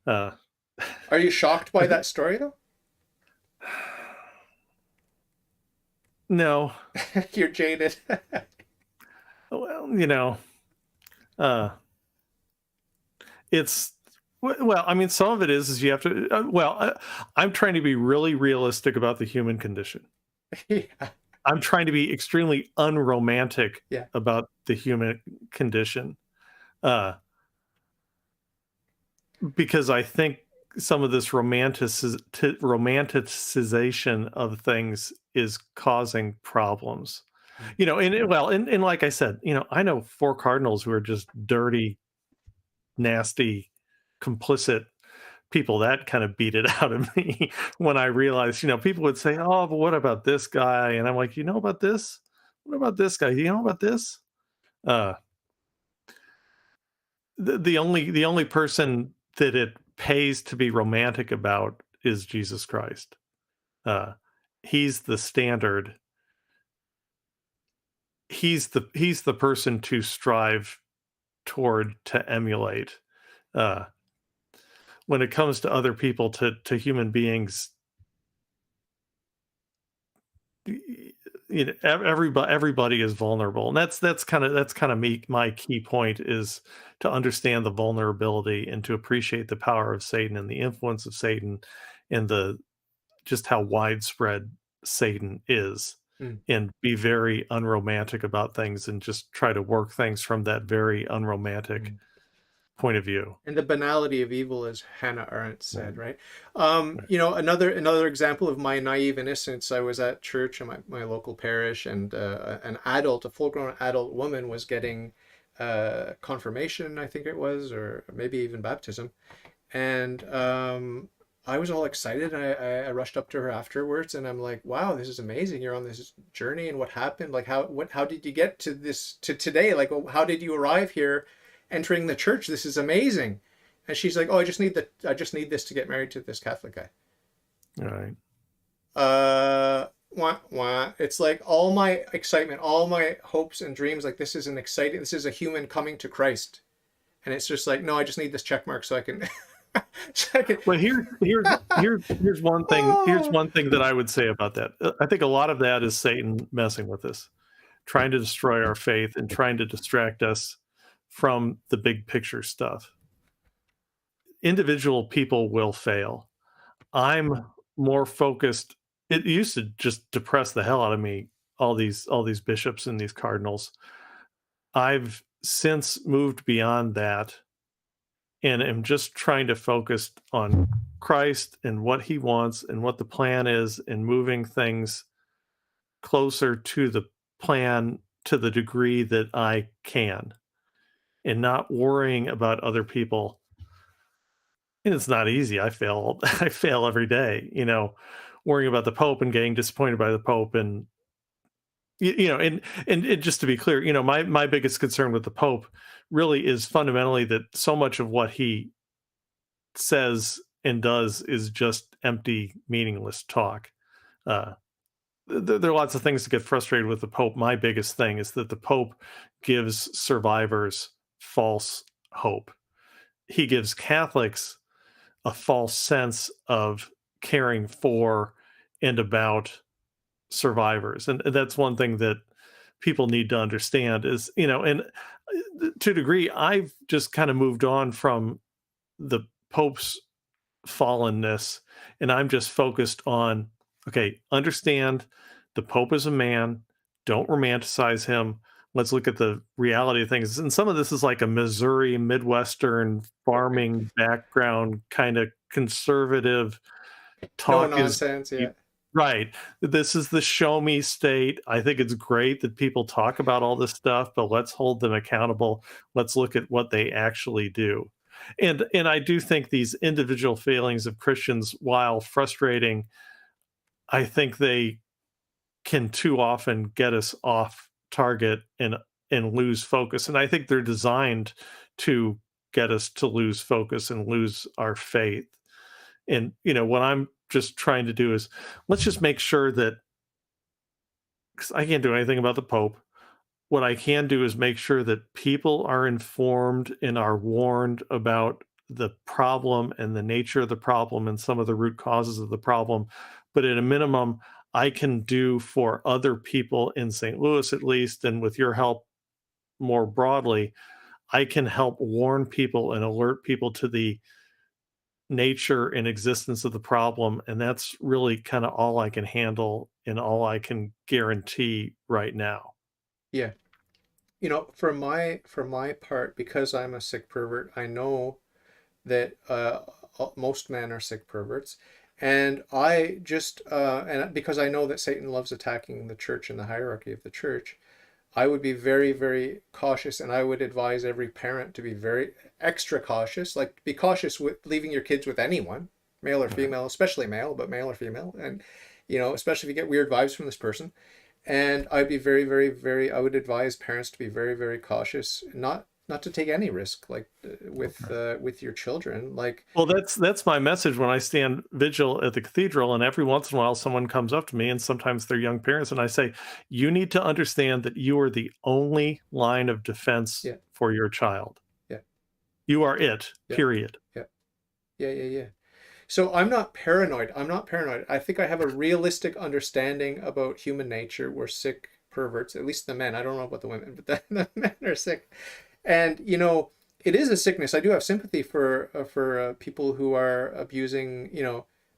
Are you shocked by that story though? No. You're jaded. Well, it's, well, I mean, some of it is you have to, I'm trying to be really realistic about the human condition. Yeah. I'm trying to be extremely unromantic about the human condition. Because I think some of this romanticization of things is causing problems. And like I said, I know 4 cardinals who are just dirty, nasty, complicit people. That kind of beat it out of me when I realized, people would say, oh, but what about this guy? And I'm like, you know about this? What about this guy? You know about this? The only person that it pays to be romantic about is Jesus Christ. He's the standard. He's the person to strive toward, to emulate. When it comes to other people, to human beings, everybody is vulnerable, and that's kind of me. My key point is to understand the vulnerability and to appreciate the power of Satan and the influence of Satan, and the just how widespread Satan is, Mm, and be very unromantic about things and just try to work things from that very unromantic mm. point of view. And the banality of evil, as Hannah Arendt said, right? Right. Another example of my naive innocence. I was at church in my local parish, and a full-grown adult woman was getting confirmation, I think it was, or maybe even baptism. And I was all excited. I rushed up to her afterwards, and I'm like, "Wow, this is amazing! You're on this journey, and what happened? Like, how did you get to this to today? Like, how did you arrive here, entering the church? This is amazing." And she's like, "Oh, I just need this to get married to this Catholic guy." All right. Wah, wah. It's like all my excitement, all my hopes and dreams. Like, this is a human coming to Christ, and it's just like, no, I just need this check mark so I can, so I can. Well, here's one thing. Here's Oh. one thing that I would say about that. I think a lot of that is Satan messing with us, trying to destroy our faith and trying to distract us from the big picture stuff. Individual people will fail. I'm more focused. It used to just depress the hell out of me, all these bishops and these cardinals. I've since moved beyond that and am just trying to focus on Christ and what he wants and what the plan is, and moving things closer to the plan to the degree that I can, and not worrying about other people. And it's not easy. I fail. I fail every day, worrying about the Pope and getting disappointed by the Pope. And, and just to be clear, my biggest concern with the Pope really is fundamentally that so much of what he says and does is just empty, meaningless talk. Uh, there are lots of things to get frustrated with the Pope. My biggest thing is that the Pope gives survivors false hope. He gives Catholics a false sense of caring for and about survivors. And that's one thing that people need to understand is, and to a degree, I've just kind of moved on from the Pope's fallenness, and I'm just focused on, okay, understand the Pope is a man, don't romanticize him. Let's look at the reality of things. And some of this is like a Missouri Midwestern farming background kind of conservative No talk is nonsense. Yeah. right. This is the show me state. I think it's great that people talk about all this stuff, but let's hold them accountable. Let's look at what they actually do. And I do think these individual failings of Christians, while frustrating, I think they can too often get us off target and lose focus. And I think they're designed to get us to lose focus and lose our faith. And what I'm just trying to do is, let's just make sure that, because I can't do anything about the Pope, what I can do is make sure that people are informed and are warned about the problem and the nature of the problem and some of the root causes of the problem. But at a minimum, I can do for other people in St. Louis, at least, and with your help more broadly, I can help warn people and alert people to the nature and existence of the problem. And that's really kind of all I can handle and all I can guarantee right now. Yeah. For my part, because I'm a sick pervert, I know that most men are sick perverts, and because I know that Satan loves attacking the church and the hierarchy of the church, I would be very, very cautious, and I would advise every parent to be very extra cautious. Like, be cautious with leaving your kids with anyone, male or Right. female, especially male, but male or female, and especially if you get weird vibes from this person. And I'd be very, very, very. I would advise parents to be very, very cautious, not to take any risk, like with your children. Like, Well, that's my message when I stand vigil at the cathedral, and every once in a while someone comes up to me, and sometimes they're young parents, and I say, "You need to understand that you are the only line of defense yeah, for your child. yeah, You are it, yeah, period." yeah, yeah, yeah, yeah. So I'm not paranoid. I'm not paranoid. I think I have a realistic understanding about human nature. We're sick perverts, at least the men. I don't know about the women, but the men are sick. And it is a sickness. I do have sympathy for people who are abusing,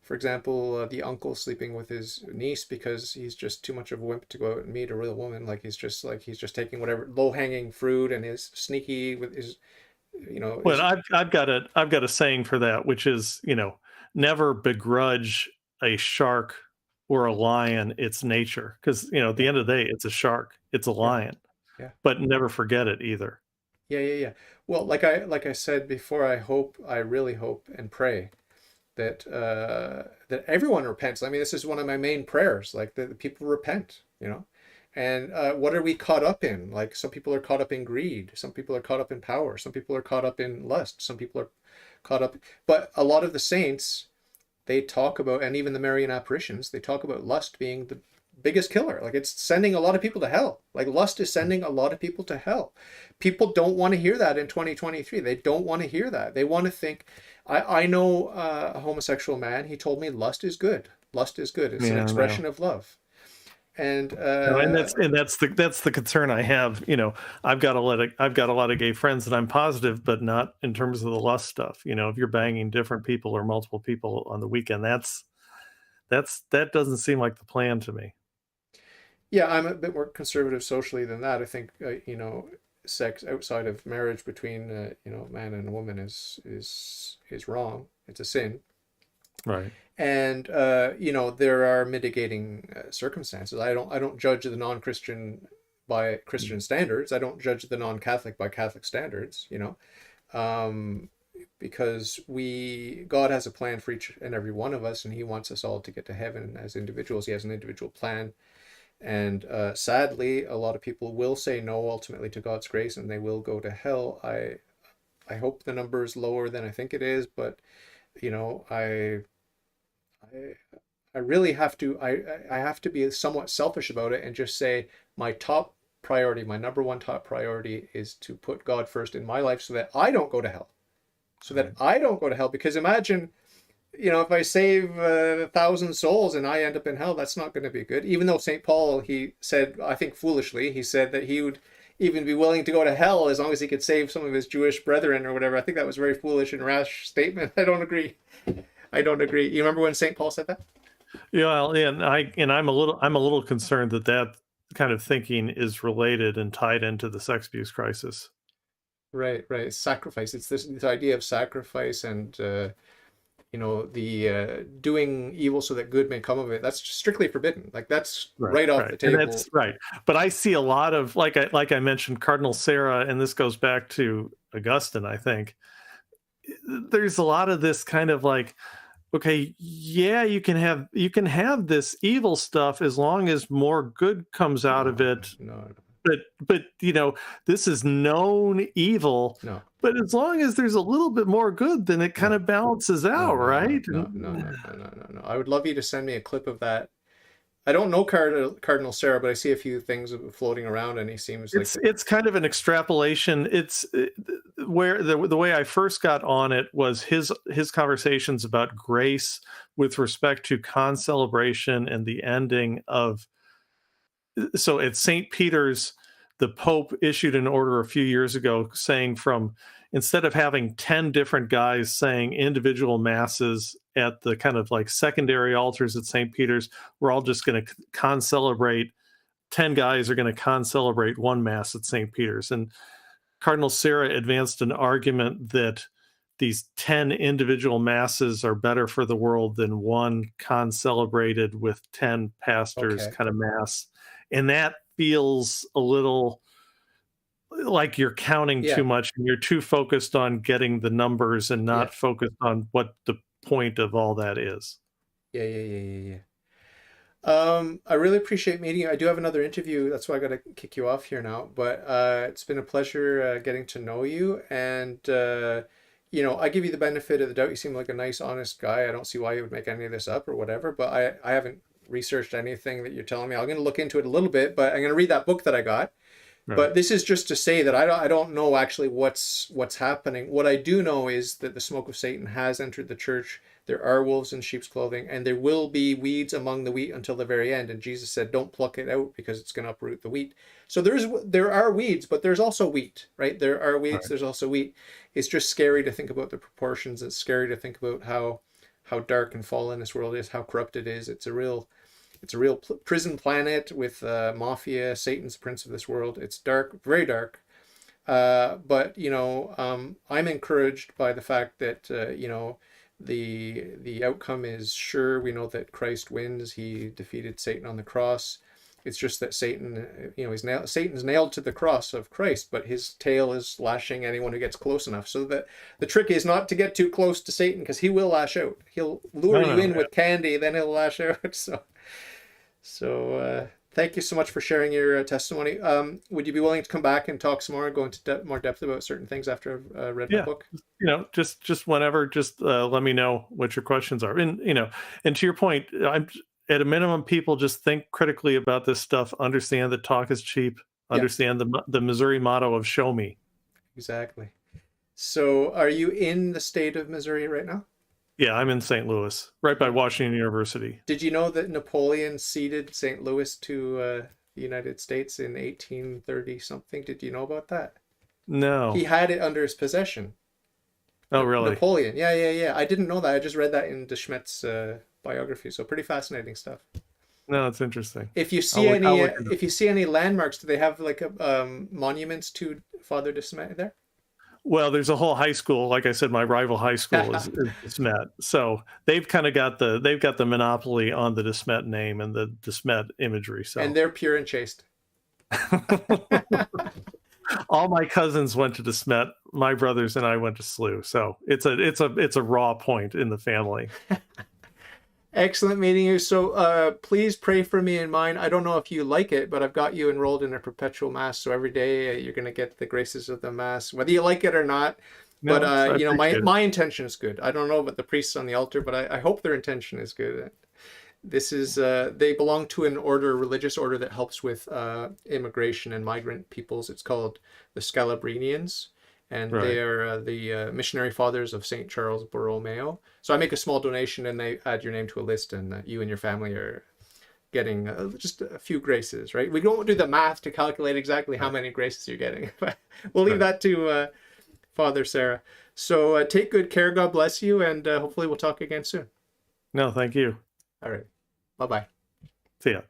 for example, the uncle sleeping with his niece because he's just too much of a wimp to go out and meet a real woman. Like he's just taking whatever low-hanging fruit and is sneaky with his, Well, is I've got a saying for that, which is, never begrudge a shark or a lion its nature, because at the yeah, end of the day, it's a shark, it's a yeah, lion, yeah. but never forget it either. Yeah, yeah, yeah. Well, like I said before, I really hope and pray that that everyone repents. I mean, this is one of my main prayers, like that people repent. And what are we caught up in? Like some people are caught up in greed, some people are caught up in power, some people are caught up in lust, some people are caught up. But a lot of the saints, they talk about, and even the Marian apparitions, they talk about lust being the biggest killer. Like it's sending a lot of people to hell. Like lust is sending a lot of people to hell. People don't want to hear that in 2023. They don't want to hear that. They want to think, I know a homosexual man. He told me lust is good. Lust is good. It's an Yeah, no. expression of love. And No, and that's the concern I have. I've got a lot of gay friends, and I'm positive, but not in terms of the lust stuff. If you're banging different people or multiple people on the weekend, that doesn't seem like the plan to me. yeah, I'm a bit more conservative socially than that. I think sex outside of marriage between man and a woman is wrong. It's a sin. Right. And there are mitigating circumstances. I don't judge the non-Christian by Christian standards. I don't judge the non-Catholic by Catholic standards. Um, because God has a plan for each and every one of us, and He wants us all to get to heaven as individuals. He has an individual plan, and sadly, a lot of people will say no ultimately to God's grace, and they will go to hell. I hope the number is lower than I think it is, but I I really have to I have to be somewhat selfish about it and just say my top priority, my number one top priority is to put God first in my life so that I don't go to hell. So that Right. I don't go to hell. Because imagine, if I save 1,000 souls and I end up in hell, that's not going to be good. Even though St. Paul, he said, I think foolishly, he said that he would even be willing to go to hell as long as he could save some of his Jewish brethren or whatever. I think that was a very foolish and rash statement. I don't agree. I don't agree. You remember when St. Paul said that? Yeah, well, I'm a little concerned that kind of thinking is related and tied into the sex abuse crisis. Right, right. Sacrifice. It's this idea of sacrifice and the doing evil so that good may come of it. That's strictly forbidden. Like that's Right, right off right, the and table. that's right. But I see a lot of, like I mentioned, Cardinal Sarah, and this goes back to Augustine. I think there's a lot of this kind of like, okay, yeah, you can have this evil stuff as long as more good comes out of No, it. no, But this is known evil. no, But as long as there's a little bit more good, then it kind no, of balances no, out, no, no, right? no, no, no, no, no, no, no. I would love you to send me a clip of that. I don't know Cardinal Sarah, but I see a few things floating around, and he seems like It's kind of an extrapolation. It's where the way I first got on it was his conversations about grace with respect to concelebration and the ending of. So at St. Peter's, the Pope issued an order a few years ago saying, from instead of having 10 different guys saying individual masses at the kind of like secondary altars at St. Peter's, we're all just going to concelebrate. 10 guys are going to concelebrate one mass at St. Peter's. And Cardinal Sarah advanced an argument that these 10 individual masses are better for the world than one concelebrated with 10 pastors okay, kind of mass. And that feels a little like you're counting too yeah, much and you're too focused on getting the numbers and yeah, not focused on what the point of all that is. yeah, yeah, yeah, yeah, yeah. I really appreciate meeting you. I do have another interview. That's why I got to kick you off here now. But it's been a pleasure getting to know you. And, I give you the benefit of the doubt. You seem like a nice, honest guy. I don't see why you would make any of this up or whatever. But I haven't researched anything that you're telling me. I'm going to look into it a little bit, but I'm going to read that book that I got. Right. But this is just to say that I don't know actually what's happening. What I do know is that the smoke of Satan has entered the church. There are wolves in sheep's clothing, and there will be weeds among the wheat until the very end. And Jesus said, "Don't pluck it out because it's going to uproot the wheat." So there are weeds, but there's also wheat, right? There are weeds. Right. There's also wheat. It's just scary to think about the proportions. It's scary to think about how dark and fallen this world is, how corrupt it is. It's a real prison planet with mafia. Satan's the prince of this world. It's dark, very dark. But I'm encouraged by the fact that the outcome is sure. We know that Christ wins. He defeated Satan on the cross. It's just that Satan's nailed to the cross of Christ, but his tail is lashing anyone who gets close enough. So the trick is not to get too close to Satan, because he will lash out. He'll lure you in with candy, then he'll lash out. So thank you so much for sharing your testimony. Would you be willing to come back and talk some more and go into more depth about certain things after I've read my book? Just whenever, just let me know what your questions are. And, and to your point, I'm at a minimum, people just think critically about this stuff, understand that talk is cheap, understand the Missouri motto of show me. Exactly. So are you in the state of Missouri right now? Yeah, I'm in St. Louis, right by Washington University. Did you know that Napoleon ceded St. Louis to the United States in 1830 something? Did you know about that? No. He had it under his possession. Oh, really? Napoleon. Yeah. I didn't know that. I just read that in De Smet's biography. So pretty fascinating stuff. No, it's interesting. If you see any landmarks, do they have like monuments to Father De Smet there? Well, there's a whole high school. Like I said, my rival high school is De Smet. So they've kind of got the monopoly on the De Smet name and the De Smet imagery. So and they're pure and chaste. All my cousins went to De Smet. My brothers and I went to SLU. So it's a raw point in the family. Excellent meeting you. So please pray for me and mine. I don't know if you like it, but I've got you enrolled in a perpetual mass. So every day you're going to get the graces of the mass, whether you like it or not. No, but my intention is good. I don't know about the priests on the altar, but I hope their intention is good. This is they belong to an order, religious order that helps with immigration and migrant peoples. It's called the Scalabrinians. And they are the missionary fathers of St. Charles Borromeo. So I make a small donation and they add your name to a list, and you and your family are getting just a few graces, right? We don't do the math to calculate exactly how many graces you're getting, but we'll leave that to Father Sarah. So take good care. God bless you, and hopefully we'll talk again soon. No, thank you. All right. Bye-bye. See ya.